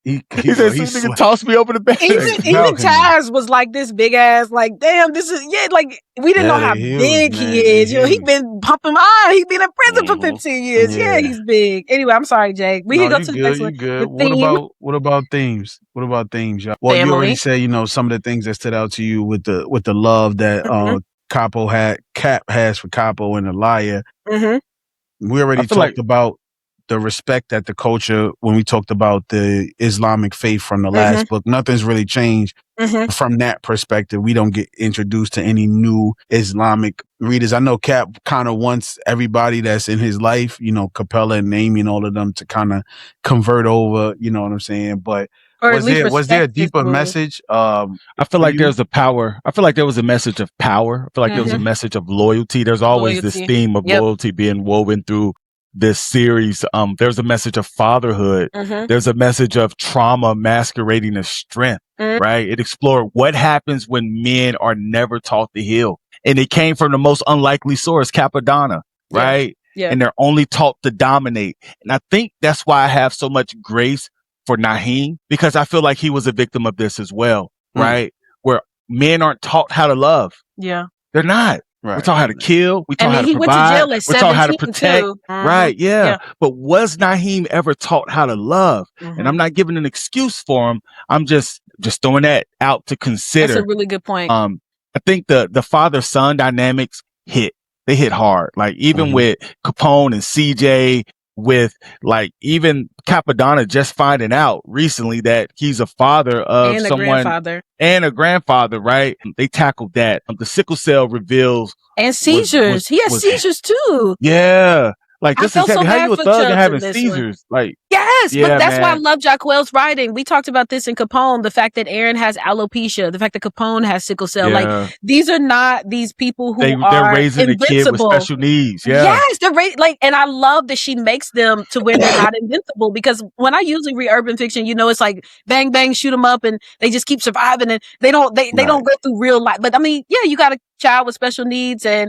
He said, nigga tossed me over the bed. Even Taz was like this big ass, like, damn, this is, like, we didn't know how big he is. You know, he been pumping iron. He been in prison for 15 years. Yeah, he's big. Anyway, I'm sorry, Jay. We can go to the next one. Good. What about themes? What about themes, y'all? Well, you already said, some of the things that stood out to you with the love that Cap has for Capo and Alaia. Mm-hmm. We already talked about the respect that the culture, when we talked about the Islamic faith from the last book, nothing's really changed from that perspective. We don't get introduced to any new Islamic readers. I know Cap kind of wants everybody that's in his life, Capella and Amy and all of them to kind of convert over, you know what I'm saying? But was there a deeper message? I feel like there's a power. I feel like there was a message of power. I feel like there was a message of loyalty. There's always this theme of loyalty being woven through this series. There's a message of fatherhood. There's a message of trauma masquerading as strength, right? It explored what happens when men are never taught to heal. And it came from the most unlikely source, Cappadonna, right? Yeah. And they're only taught to dominate. And I think that's why I have so much grace for Naheem, because I feel like he was a victim of this as well, right? Where men aren't taught how to love. Yeah. They're not. Right. We're taught how to kill. We taught how to provide. We're taught how to protect. Right. Yeah. But was Naheem ever taught how to love? And I'm not giving an excuse for him. I'm just throwing that out to consider. That's a really good point. I think the father-son dynamics hit hard. Like even with Capone and CJ, with like even Cappadonna just finding out recently that he's a father of and someone and a grandfather, right? They tackled that. The sickle cell reveals and seizures. He has seizures too. Yeah. Like this is heavy. How you a thug and having seizures? Like yes, but that's why I love Jahquel's writing. We talked about this in Capone. The fact that Aaron has alopecia, the fact that Capone has sickle cell. Like these are not these people who they're raising invincible. A kid with special needs. Yeah. Yes, they're and I love that she makes them to where they're not invincible. Because when I usually read urban fiction, it's like bang bang, shoot them up, and they just keep surviving, and they don't go through real life. But I mean, you got a child with special needs, and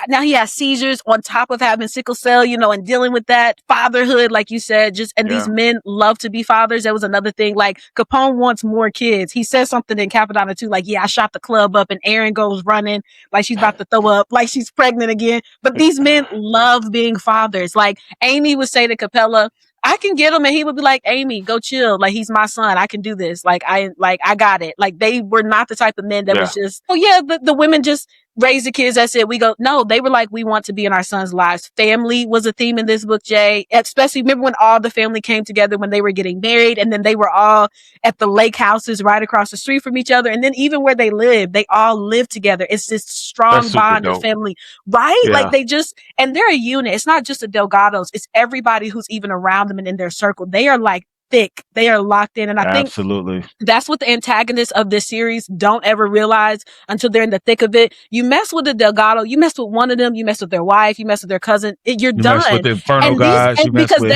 now he has seizures on top of having sickle cell, and dealing with that fatherhood, like you said, these men love to be fathers. That was another thing. Like Capone wants more kids. He says something in Cappadonna too, like, I shot the club up, and Aaron goes running like she's about to throw up, like she's pregnant again. But these men love being fathers. Like Amy would say to Capella, I can get him, and he would be like, Amy, go chill. Like, he's my son. I can do this. I got it. Like, they were not the type of men that was just, the women just raise the kids. That's it. We go, no, they were like, we want to be in our sons' lives. Family was a theme in this book, Jay. Especially, remember when all the family came together when they were getting married, and then they were all at the lake houses right across the street from each other. And then even where they lived, they all lived together. It's this strong bond of family, right? Yeah. Like and they're a unit. It's not just the Delgatos. It's everybody who's even around them and in their circle. They are like thick. They are locked in. And I think Absolutely. that's what the antagonists of this series don't ever realize until they're in the thick of it. You mess with the Delgato, you mess with one of them, you mess with their wife, you mess with their cousin, you're You done. mess with the Inferno And guys. You mess because with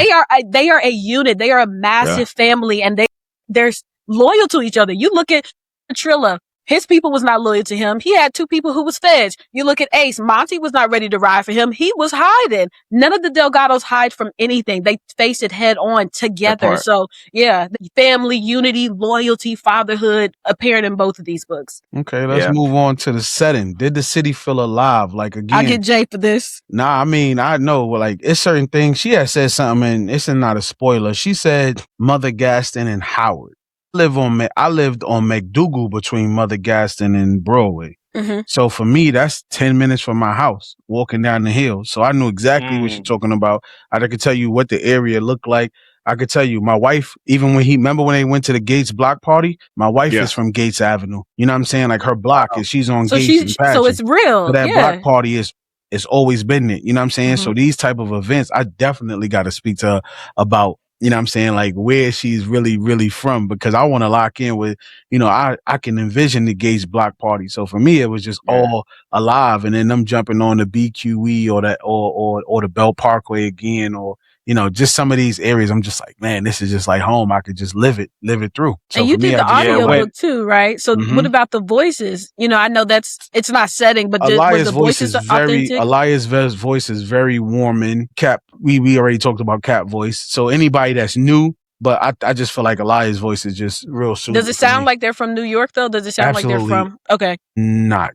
they are a unit, they are a massive family, and they're loyal to each other. You look at Trilla. His people was not loyal to him. He had two people who was feds. You look at Ace. Monty was not ready to ride for him. He was hiding. None of the Delgatos hide from anything. They face it head on together. So yeah, family, unity, loyalty, fatherhood appeared in both of these books. Okay, let's move on to the setting. Did the city feel alive? Like, again, I get Jay for this. Nah, I mean, I know, like, it's certain things. She had said something, and it's not a spoiler. She said Mother Gaston and Howard. I lived on McDougal between Mother Gaston and Broadway. Mm-hmm. So for me, that's 10 minutes from my house, walking down the hill. So I knew exactly what you're talking about. I could tell you what the area looked like. I could tell you, my wife, even remember when they went to the Gates block party? My wife is from Gates Avenue. You know what I'm saying? Like, her block is, she's on Gates. So it's real. So that block party it's always been it. You know what I'm saying? So these type of events, I definitely got to speak to her about, you know what I'm saying, like, where she's really, really from, because I want to lock in with, you know, I can envision the Gates block party. So for me, it was just all alive. And then them jumping on the BQE or that, or the Bell Parkway again, or, you know, just some of these areas. I'm just like, man, this is just like home. I could just live it through. So and you did the audio book too, right? So what Mhm. about the voices? You know, I know it's not setting, but was the voices authentic? Alaia's voice is very warm, and Cap, we already talked about Cap voice. So anybody that's new, but I just feel like Alaia's voice is just real soothing. Does it sound like they're from New York though? Does it sound like they're from? Okay. No.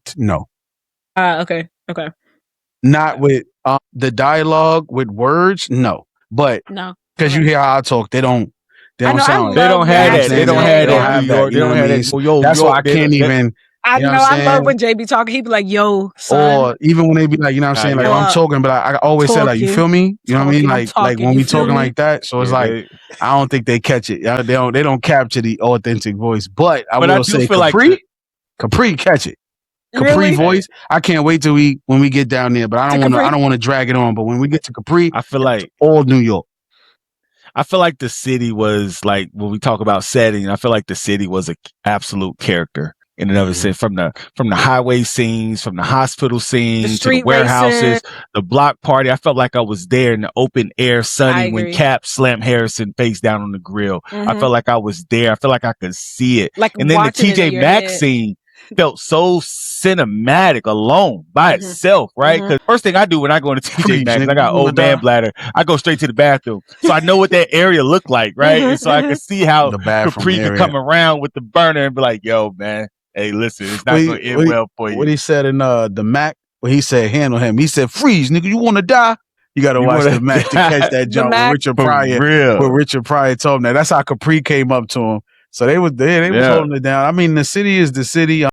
Okay. Not with the dialogue with words, no. But no, because you hear how I talk, they don't sound. They don't have that. They don't have that. New York. They don't have that. That's why I can't even. I know. I love when Jay be talking. He be like, "Yo, son." Or even when they be like, you know what I'm saying, like, I'm talking, but I always say, like, you feel me? You know what I mean? Like when we talking like that. So it's like, I don't think they catch it. They don't capture the authentic voice. But I will say, Capri catch it. Capri voice. I can't wait till when we get down there. But I don't want to drag it on. But when we get to Capri, I feel like all New York. I feel like the city was, like, when we talk about setting, I feel like the city was an absolute character in and of itself. From the highway scenes, from the hospital scenes, to the warehouses, the block party. I felt like I was there in the open air, sunny, when Cap slammed Harrison face down on the grill. I felt like I was there. I felt like I could see it. And then the TJ Maxx scene felt so cinematic alone by itself, right? Because first thing I do when I go into TJ Maxx, I got old man bladder. I go straight to the bathroom, so I know what that area looked like, right? And so I can see how Capri could come around with the burner and be like, "Yo, man, hey, listen, it's not going to end well for you." What he said in the Mac, when he said handle him, he said, "Freeze, nigga, you want to die?" You got to watch the Mac to catch that jump with Richard Pryor. Where Richard Pryor told him that. That's how Capri came up to him. So they was holding it down. I mean, the city is the city.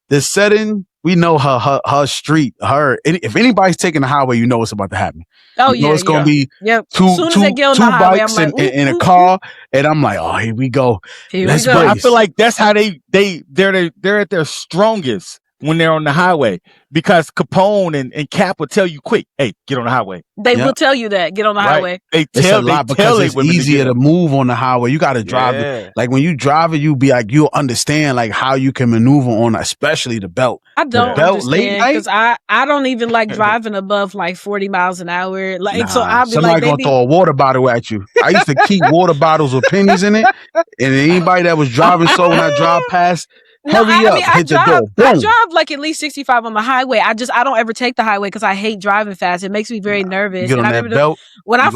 The setting, we know her street. If anybody's taking the highway, you know what's about to happen. Oh, you know it's gonna be two bikes in a car, and I'm like, oh, here we go. Let's go. I feel like that's how they're at their strongest when they're on the highway, because Capone and Cap will tell you quick, "Hey, get on the highway." They will tell you that, get on the highway. They tell it's easier to move on the highway. You got to drive it. Like when you drive it, you'll understand like how you can maneuver on, especially the belt. I don't understand because I don't even like driving above like 40 miles an hour. Like, so I'll be somebody gonna throw a water bottle at you. I used to keep water bottles with pennies in it, and anybody that was driving when I drive past. Hurry up, hit the door. Boom. I drive like at least 65 on the highway. I don't ever take the highway because I hate driving fast. It makes me very nervous. You get on that belt. When I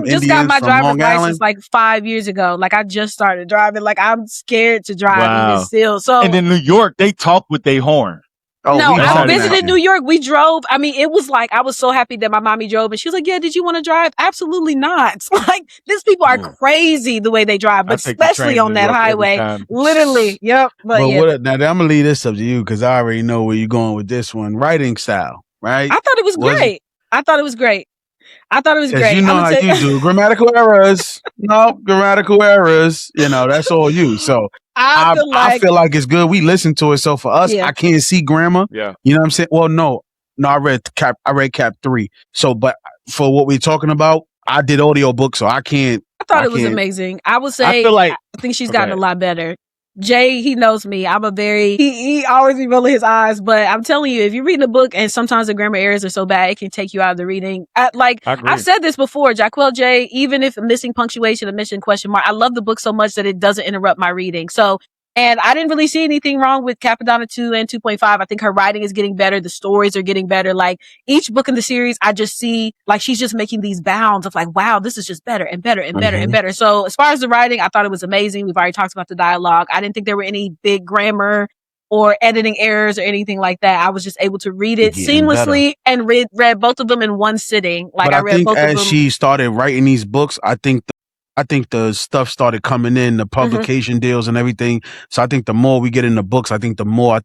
just got my driver's license like 5 years ago. Like I just started driving. Like I'm scared to drive even still. So, and in New York, they talk with their horn. Oh, no, I visited New York. We drove. I mean, it was like, I was so happy that my mommy drove, and she was like, "Yeah, did you want to drive?" Absolutely not. Like, these people are crazy the way they drive, but especially on that highway. Literally. Yep. But now I'm gonna leave this up to you because I already know where you're going with this one. Writing style, right? I thought it was great. I thought it was great. You know how you do grammatical errors. No grammatical errors. You know, that's all you. So I feel like it's good. We listen to it. So for us, I can't see grammar. Yeah. You know what I'm saying? Well, no, I read Cap 3. So, but for what we're talking about, I did audio book, so I can't I thought it was amazing. I would say, I feel like, I think she's gotten a lot better. Jay, he knows me. I'm a very, he always be rolling his eyes, but I'm telling you, if you're reading a book and sometimes the grammar errors are so bad, it can take you out of the reading. I've said this before, Jahquel J, even if missing punctuation, a missing question mark, I love the book so much that it doesn't interrupt my reading. So, and I didn't really see anything wrong with Cappadonna 2 and 2.5. I think her writing is getting better. The stories are getting better. Like each book in the series, I just see like she's just making these bounds of like, wow, this is just better and better and better and better. So as far as the writing, I thought it was amazing. We've already talked about the dialogue. I didn't think there were any big grammar or editing errors or anything like that. I was just able to read it seamlessly and read both of them in one sitting. Like but I read both of them. As she started writing these books, I think the stuff started coming in, the publication deals and everything. So I think the more we get in the books, I think the more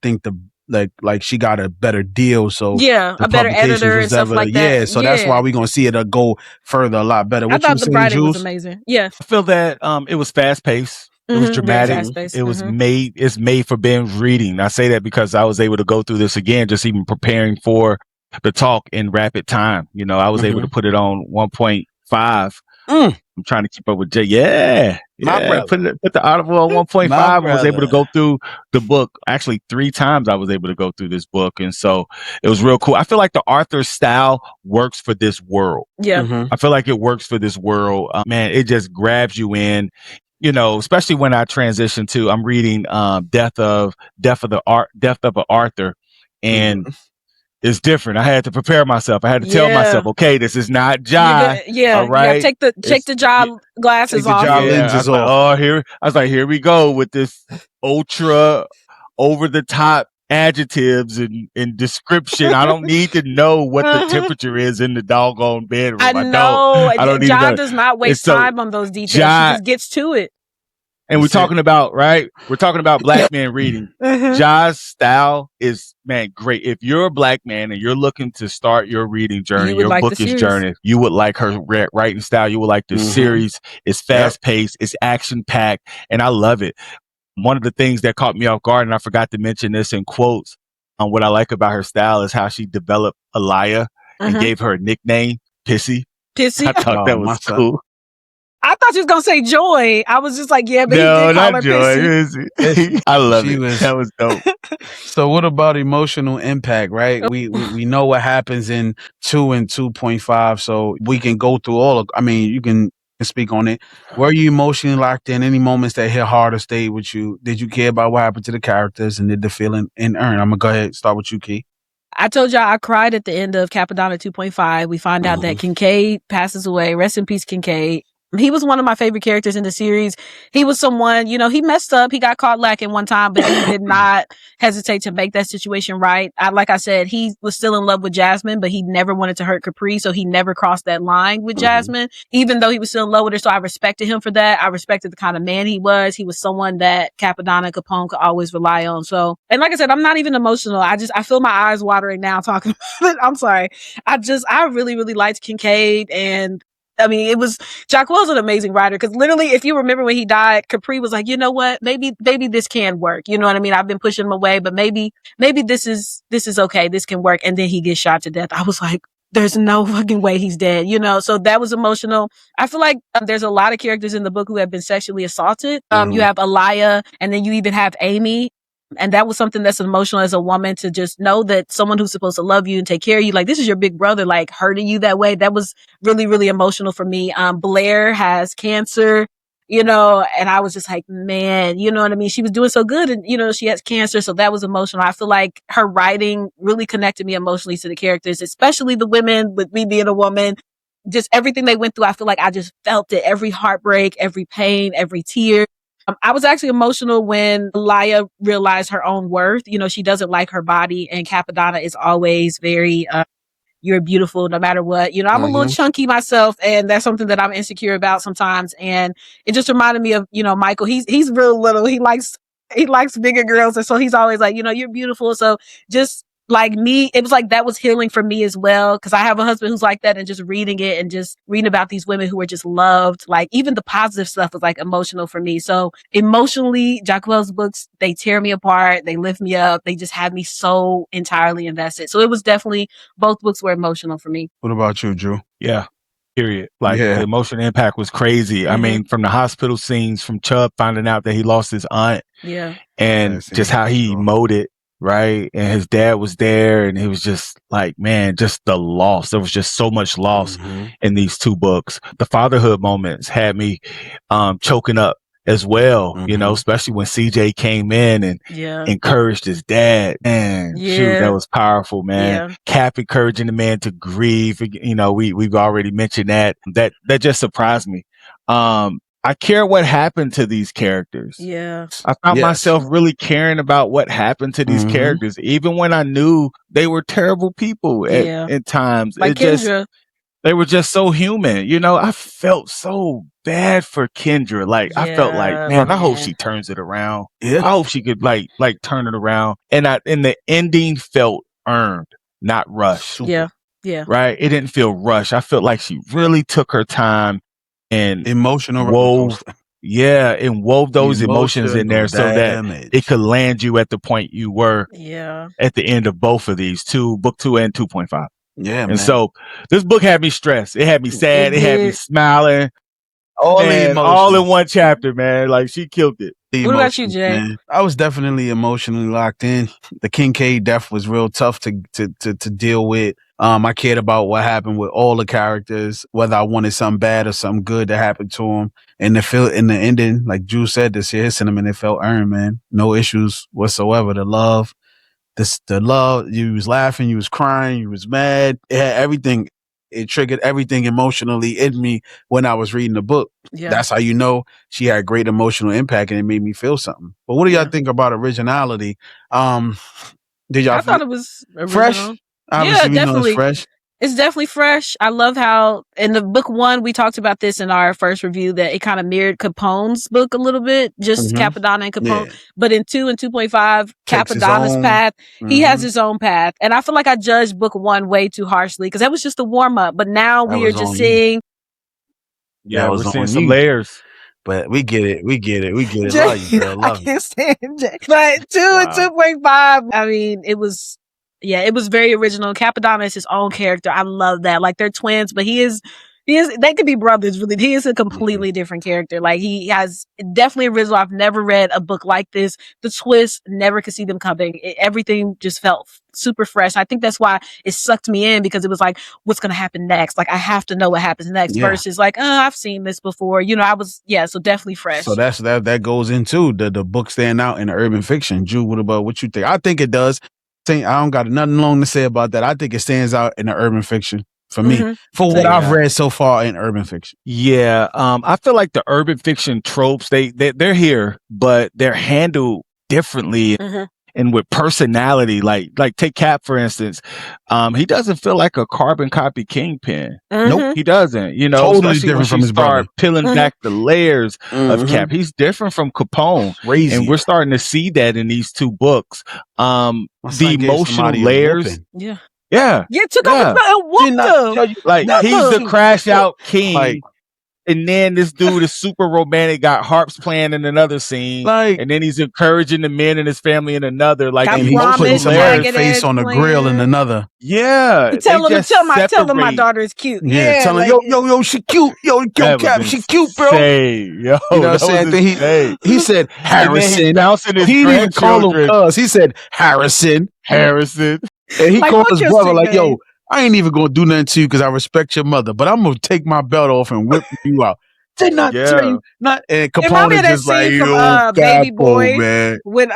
like she got a better deal. So a better editor and stuff like that. Yeah, so that's why we're gonna see it go further a lot better. I thought the writing was amazing. Yeah, I feel that it was fast paced. It was dramatic. It was it's made for binge reading. I say that because I was able to go through this again, just even preparing for the talk in rapid time. You know, I was able to put it on 1.5. I'm trying to keep up with Jay. Yeah. Put the Audible on 1.5. I was able to go through the book. Actually, 3 times I was able to go through this book. And so it was real cool. I feel like the Arthur style works for this world. Yeah. I feel like it works for this world. Man, it just grabs you in. You know, especially when I transition to, I'm reading Death of Arthur, and it's different. I had to prepare myself. I had to tell myself, okay, this is not Jai. All right. Take the Jai glasses off. Lenses off. I was like, here we go with this ultra over the top adjectives and description. I don't need to know what the temperature is in the doggone bedroom. I don't need to know. Does not waste time on those details. She just gets to it. And we're talking about black men reading. Jai's style is, man, great. If you're a black man and you're looking to start your reading journey, your bookish journey, you would like her writing style. You would like the series. It's fast paced. It's action packed. And I love it. One of the things that caught me off guard, and I forgot to mention this in quotes, what I like about her style is how she developed Alaia and gave her a nickname, Pissy. Pissy. I thought that was cool. I thought she was gonna say Joy. I was just like, yeah, but no, he did call not her Joy. Pissy. I love it. That was dope. So what about emotional impact, right? We know what happens in 2 and 2.5, so we can go through all of, I mean, you can speak on it. Were you emotionally locked in? Any moments that hit hard or stayed with you? Did you care about what happened to the characters, and did the feeling earn? I'm gonna go ahead and start with you, Key. I told y'all I cried at the end of Cappadonna 2.5. We find out that Kincaid passes away. Rest in peace, Kincaid. He was one of my favorite characters in the series. He was someone, you know, he messed up. He got caught lacking one time, but he did not hesitate to make that situation right. Like I said, he was still in love with Jasmine, but he never wanted to hurt Capri. So he never crossed that line with Jasmine, even though he was still in love with her. So I respected him for that. I respected the kind of man he was. He was someone that Cappadonna and Capone could always rely on. So, and like I said, I'm not even emotional. I feel my eyes watering now talking about it. I'm sorry. I really, really liked Kincaid, and I mean, Jahquel's an amazing writer, because literally, if you remember when he died, Capri was like, you know what, maybe this can work. You know what I mean? I've been pushing him away, but maybe this is okay. This can work. And then he gets shot to death. I was like, there's no fucking way he's dead, you know? So that was emotional. I feel like there's a lot of characters in the book who have been sexually assaulted. You have Alaia, and then you even have Amy. And that was something that's emotional as a woman, to just know that someone who's supposed to love you and take care of you, like this is your big brother, like hurting you that way. That was really, really emotional for me. Blair has cancer, you know, and I was just like, man, you know what I mean? She was doing so good, and, you know, she has cancer. So that was emotional. I feel like her writing really connected me emotionally to the characters, especially the women, with me being a woman. Just everything they went through, I feel like I just felt it. Every heartbreak, every pain, every tear. I was actually emotional when Alaia realized her own worth. You know, she doesn't like her body, and Cappadonna is always very, you're beautiful no matter what. You know, I'm a little chunky myself, and that's something that I'm insecure about sometimes. And it just reminded me of, you know, Michael. He's real little. He likes bigger girls. And so he's always like, you know, you're beautiful. So just like me, it was like that was healing for me as well, because I have a husband who's like that, and just reading it and just reading about these women who were just loved, like even the positive stuff was like emotional for me. So emotionally, Jahquel's books, they tear me apart, they lift me up, they just have me so entirely invested. So it was definitely, both books were emotional for me. What about you, Drew? Yeah. period. Like the emotional impact was crazy. I mean, from the hospital scenes, from Chubb finding out that he lost his aunt, and just how he emoted, right? And his dad was there, and it was just like, man, just the loss. There was just so much loss in these two books. The fatherhood moments had me choking up as well, you know, especially when CJ came in and encouraged his dad. And shoot, that was powerful, man. Cap encouraging the man to grieve. You know, we've already mentioned that. That just surprised me. I care what happened to these characters. I found myself really caring about what happened to these characters, even when I knew they were terrible people at times. Like Kendra. They were just so human. You know, I felt so bad for Kendra. Like, I felt like, man, I hope she turns it around. I hope she could like turn it around. And the ending felt earned, not rushed. Yeah. Right? It didn't feel rushed. I felt like she really took her time and emotional wove those emotions in there so that it could land you at the point you were at the end of both of these book 2 and 2.5. Yeah, and so this book had me stressed. It had me sad. It had me smiling. All in one chapter, man. Like, she killed it. What about you, Jay? Man. I was definitely emotionally locked in. The Kincaid death was real tough to deal with. I cared about what happened with all the characters, whether I wanted something bad or something good to happen to them. And in the ending, like Drew said, this year, his sentiment, it felt earned, man. No issues whatsoever. The love, you was laughing, you was crying, you was mad. It had everything. It triggered everything emotionally in me when I was reading the book. That's how you know she had great emotional impact, and it made me feel something. But what do y'all think about originality? Did y'all? I thought it was original. Fresh. Obviously, we know it's fresh. It's definitely fresh. I love how in the book 1, we talked about this in our first review, that it kind of mirrored Capone's book a little bit, just Cappadonna and Capone. But in 2 and 2.5, Cappadonna's path, he has his own path. And I feel like I judged book 1 way too harshly because that was just a warm up. But now we are just seeing. We're seeing some layers. But we get it. Love you, girl. I can't stand Jay. But 2 and 2.5, I mean, it was very original. Cappadonna is his own character. I love that. Like, they're twins, but they could be brothers, really. He is a completely different character. Like, he has definitely original. I've never read a book like this. The twist, never could see them coming. Everything just felt super fresh. I think that's why it sucked me in, because it was like, what's going to happen next? Like, I have to know what happens next versus like, I've seen this before. You know, so definitely fresh. So that goes into the book stand out in the urban fiction. Drew, what you think? I think it does. I don't got nothing long to say about that. I think it stands out in the urban fiction for me, for what I've read so far in urban fiction. Yeah. I feel like the urban fiction tropes, they're here, but they're handled differently and with personality. Like take Cap, for instance. He doesn't feel like a carbon copy Kingpin. Nope, he doesn't. You know, totally different from his brother. Peeling back the layers of Cap. He's different from Capone. Crazy. And we're starting to see that in these two books. The emotional layers. Yeah. Took off his belt and whooped him. Like, he's the crash out king. Like, and then this dude is super romantic, got harps playing in another scene. Like, and then he's encouraging the men in his family in another. Like, and he's putting somebody's face on the grill in another. Yeah. Tell him my daughter is cute. Tell him, yo, she cute. Yo, Cap, she cute, bro. You know what I'm saying? He said Harrison. He didn't even call him Cuz. He said Harrison. And he called his brother like, yo, I ain't even going to do nothing to you because I respect your mother, but I'm going to take my belt off and whip you out. Did not tell you. And Capone is just like, yo, Baby Boy, man. When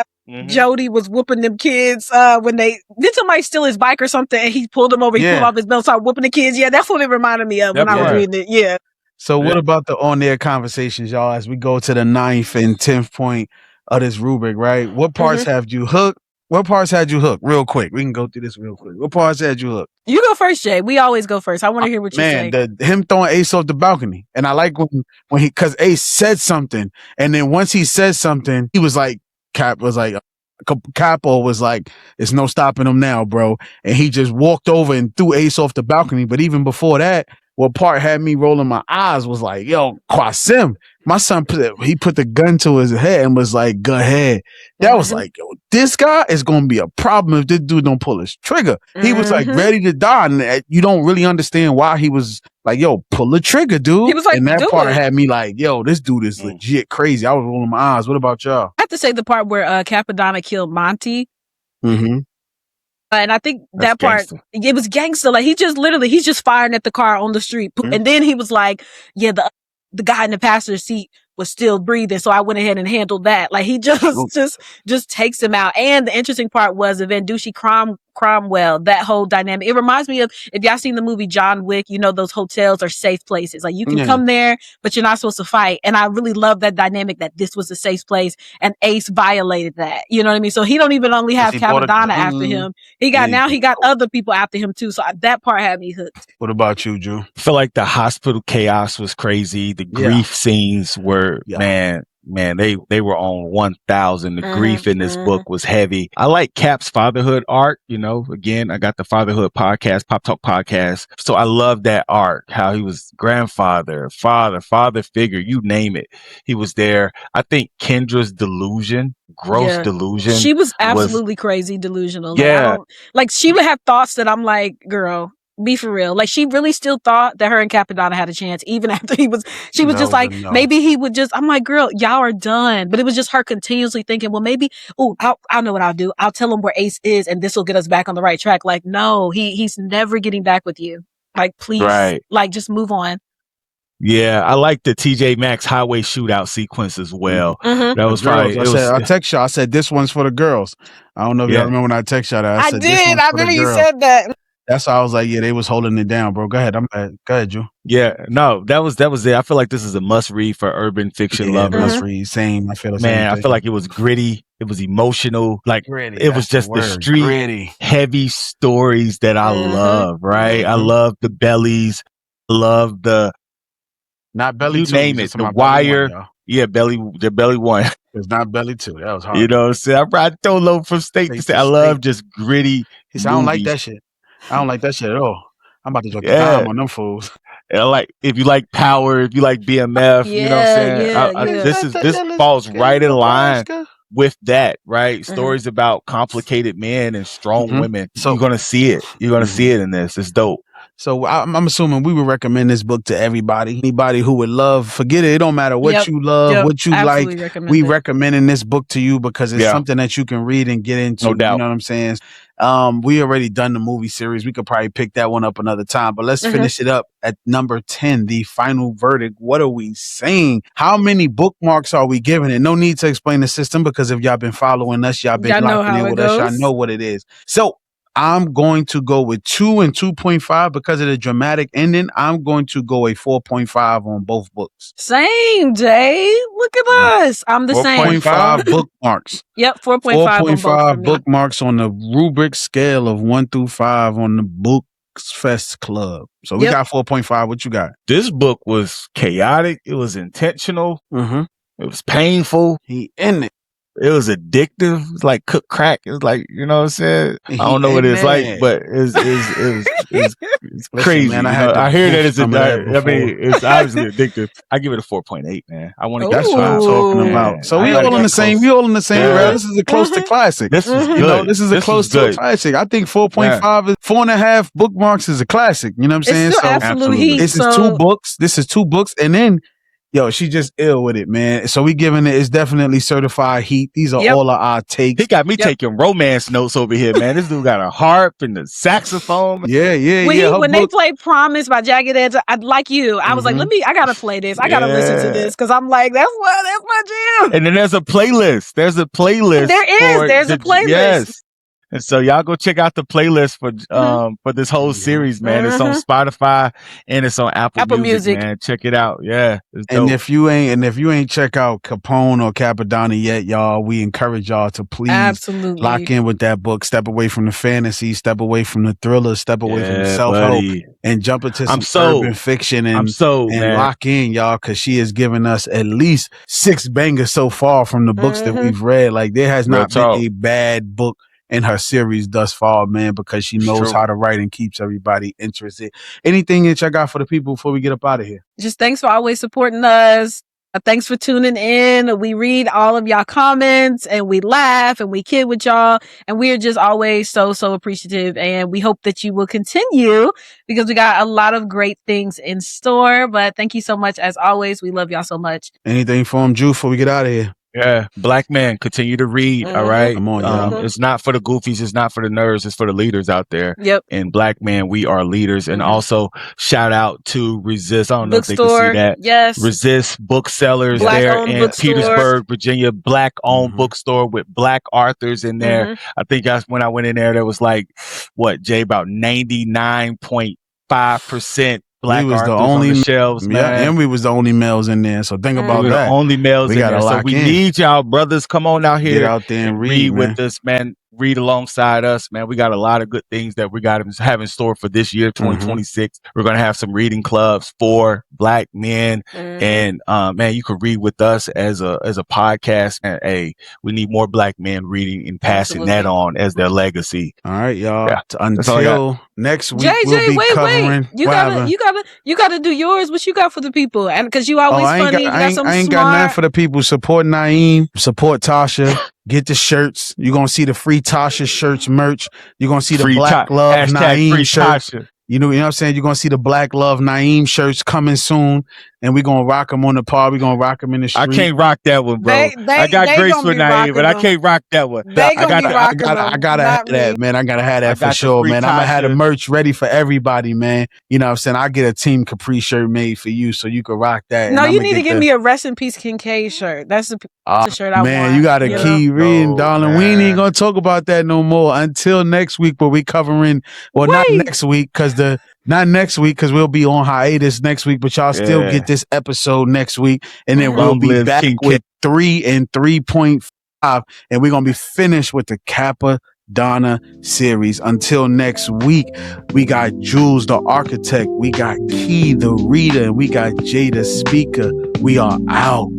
Jody was whooping them kids, when did somebody steal his bike or something and he pulled him over, he pulled off his belt, started whooping the kids. Yeah, that's what it reminded me of when I was reading it. Yeah. So what about the on-air conversations, y'all, as we go to the 9th and 10th point of this rubric, right? What parts have you hooked? What parts had you hooked? Real quick. We can go through this real quick. What parts had you hooked? You go first, Jay. We always go first. I want to hear what you say. Man, him throwing Ace off the balcony. And I like when because Ace said something. And then once he said something, he was like, Capo was like, it's no stopping him now, bro. And he just walked over and threw Ace off the balcony. But even before that, what part had me rolling my eyes was like, yo, Qasim, my son put the gun to his head and was like, go ahead. That was like, yo, this guy is going to be a problem if this dude don't pull his trigger. He was like ready to die. And you don't really understand why he was like, yo, pull the trigger, dude. He was like, and that do part it. had me like, yo, this dude is legit crazy. I was rolling my eyes. What about y'all? I have to say the part where Cappadonna killed Monty. Mm-hmm. And I think That's that part, gangster. it was gangster. Like, he's just firing at the car on the street. And then he was like, yeah, the guy in the passenger seat was still breathing. So I went ahead and handled that. Like, he just takes him out. And the interesting part was Van Ducey Cromwell, that whole dynamic. It reminds me of, if y'all seen the movie John Wick, you know, those hotels are safe places. Like, you can come there, but you're not supposed to fight. And I really love that dynamic, that this was a safe place and Ace violated that. You know what I mean? So he don't even only have Cappadonna after him. He got other people after him too. So that part had me hooked. What about you, Drew? I feel like the hospital chaos was crazy. The grief scenes were, man, they were on 1,000. The grief in this book was heavy. I like Cap's fatherhood arc. You know, again, I got the fatherhood podcast, Pop Talk podcast. So I love that arc, how he was grandfather, father figure, you name it. He was there. I think Kendra's delusion, gross delusion. She was absolutely crazy delusional. Yeah. Like, she would have thoughts that I'm like, girl, be for real. Like, she really still thought that her and Cappadonna had a chance, even after she was just like, maybe he would just, I'm like, girl, y'all are done. But it was just her continuously thinking, well, maybe, I'll know what I'll do. I'll tell him where Ace is and this will get us back on the right track. Like, no, he's never getting back with you. Like, please, like, just move on. Yeah, I like the TJ Maxx highway shootout sequence as well. That was probably. I text y'all. I said this one's for the girls. I don't know if y'all remember when I text y'all that. I said, did. I remember you said that. That's why I was like, yeah, they was holding it down, bro. Go ahead. Go ahead, Drew. Yeah, no, that was it. I feel like this is a must read for urban fiction lovers. Must read. Same. I feel the same. Man, I feel like it was gritty. It was emotional. Like, gritty, it was just the street heavy stories that I love. Right? I love the bellies. I love the. Not Belly 2. Name it. The Wire. The Belly 1. It's not Belly 2. That was hard. You know what I'm saying? I don't know from state to state. I love just gritty. He said, I don't like that shit. I don't like that shit at all. I'm about to drop the dime on them fools. And like, if you like Power, if you like BMF, you know what I'm saying? This falls right in line with that, right? Stories about complicated men and strong women. So you're gonna see it. You're gonna see it in this. It's dope. So I'm assuming we would recommend this book to everybody. Anybody who would love, forget it. It don't matter what you love, what you like. We recommending this book to you because it's something that you can read and get into. No doubt. You know what I'm saying? We already done the movie series. We could probably pick that one up another time, but let's finish it up at number 10, the final verdict. What are we saying? How many bookmarks are we giving it? No need to explain the system because if y'all been following us, y'all been locking in with us. Y'all know what it is. So I'm going to go with 2 and 2.5 because of the dramatic ending. I'm going to go a 4.5 on both books. Same, Jay. Look at us. I'm the same. 4.5 bookmarks. Yep, 4.5 bookmarks on the rubric scale of 1 through 5 on the Bookfest Club. So we got 4.5. What you got? This book was chaotic. It was intentional. It was painful. He in it. It was addictive. It was like cook crack. It was like, you know what I'm saying? I don't know what it's like, but it's crazy. Man, I hear that it's it's obviously addictive. I give it a 4.8, man. I want to. That's what I'm talking about. So we all in the same. We all in the same. This is a close to classic. This is good. This is a close to a classic. I think 4.5 is 4.5 bookmarks is a classic. You know what I'm saying? It's still absolute heat. This is 2 books. This is 2 books, and then. Yo, she just ill with it, man. So we giving it, it's definitely certified heat. These are all of our takes. He got me taking romance notes over here, man. This dude got a harp and the saxophone. When they play Promise by Jagged Edge, I'd like you. I was like, I gotta play this. I gotta listen to this. Cause I'm like, that's my jam. And then there's a playlist. There's a playlist. There's a playlist. Yes. And so y'all go check out the playlist for this whole series, man. It's on Spotify and it's on Apple Music, man. Check it out. Yeah. And if you ain't check out Capone or Cappadonna yet, y'all, we encourage y'all to please lock in with that book. Step away from the fantasy, step away from the thriller, step away from the self-help and jump into some urban fiction and lock in, y'all, because she has given us at least 6 bangers so far from the books that we've read. Like there has not been a bad book in her series thus far, man, because she knows how to write and keeps everybody interested. Anything that y'all got for the people before we get up out of here? Just thanks for always supporting us. Thanks for tuning in. We read all of y'all comments and we laugh and we kid with y'all. And we are just always so appreciative. And we hope that you will continue because we got a lot of great things in store. But thank you so much. As always, we love y'all so much. Anything for him, Drew, before we get out of here? Yeah, black men, continue to read. All right, come on, y'all. It's not for the goofies, it's not for the nerds, it's for the leaders out there. Yep. And black men, we are leaders. And also shout out to Resist. I don't know if they can see that. Yes. Resist Booksellers there in bookstore. Petersburg, Virginia. Black owned bookstore with black authors in there. I think that's when I went in there. There was like what, Jay, about 99.5%. Black we was the only on the shelves, man. Yeah, and we was the only males in there. So think about we that. The only males in there. So we need y'all, brothers. Come on out here. Get out there and read with us, man. Read alongside us, man. We got a lot of good things that we got to have in store for this year, 2026. We're going to have some reading clubs for black men. And, man, you can read with us as a podcast. And, hey, we need more black men reading and passing that on as their legacy. All right, y'all. Yeah, until next week, we'll be covering. You gotta do yours. What you got for the people? And because you always funny. I ain't got nothing for the people. Support Naeem. Support Tasha. Get the shirts. You're going to see the free Tasha shirts merch. You're going to see the Black Love Naeem shirts. You know what I'm saying? You're going to see the Black Love Naeem shirts coming soon. And we're going to rock them on the pod. We're going to rock them in the street. I can't rock that one, bro. I got grace for Naeem, but I can't rock that one. I gotta have that, man. I gotta have that for sure, man. I'm gonna have the merch ready for everybody, man. You know what I'm saying? I get a Team Capri shirt made for you so you can rock that. No, you need to give me a Rest in Peace Kincaid shirt. That's the shirt I want. Man, you gotta keep reading, darling. We ain't gonna talk about that no more until next week, but we covering, not next week, because we'll be on hiatus next week, but y'all still get this episode next week, and then we'll be back with 3 and 3.5, and we're gonna be finished with the Cappadonna series. Until next week, we got Jules the architect, we got Key the reader, and we got Jay the speaker. We are out.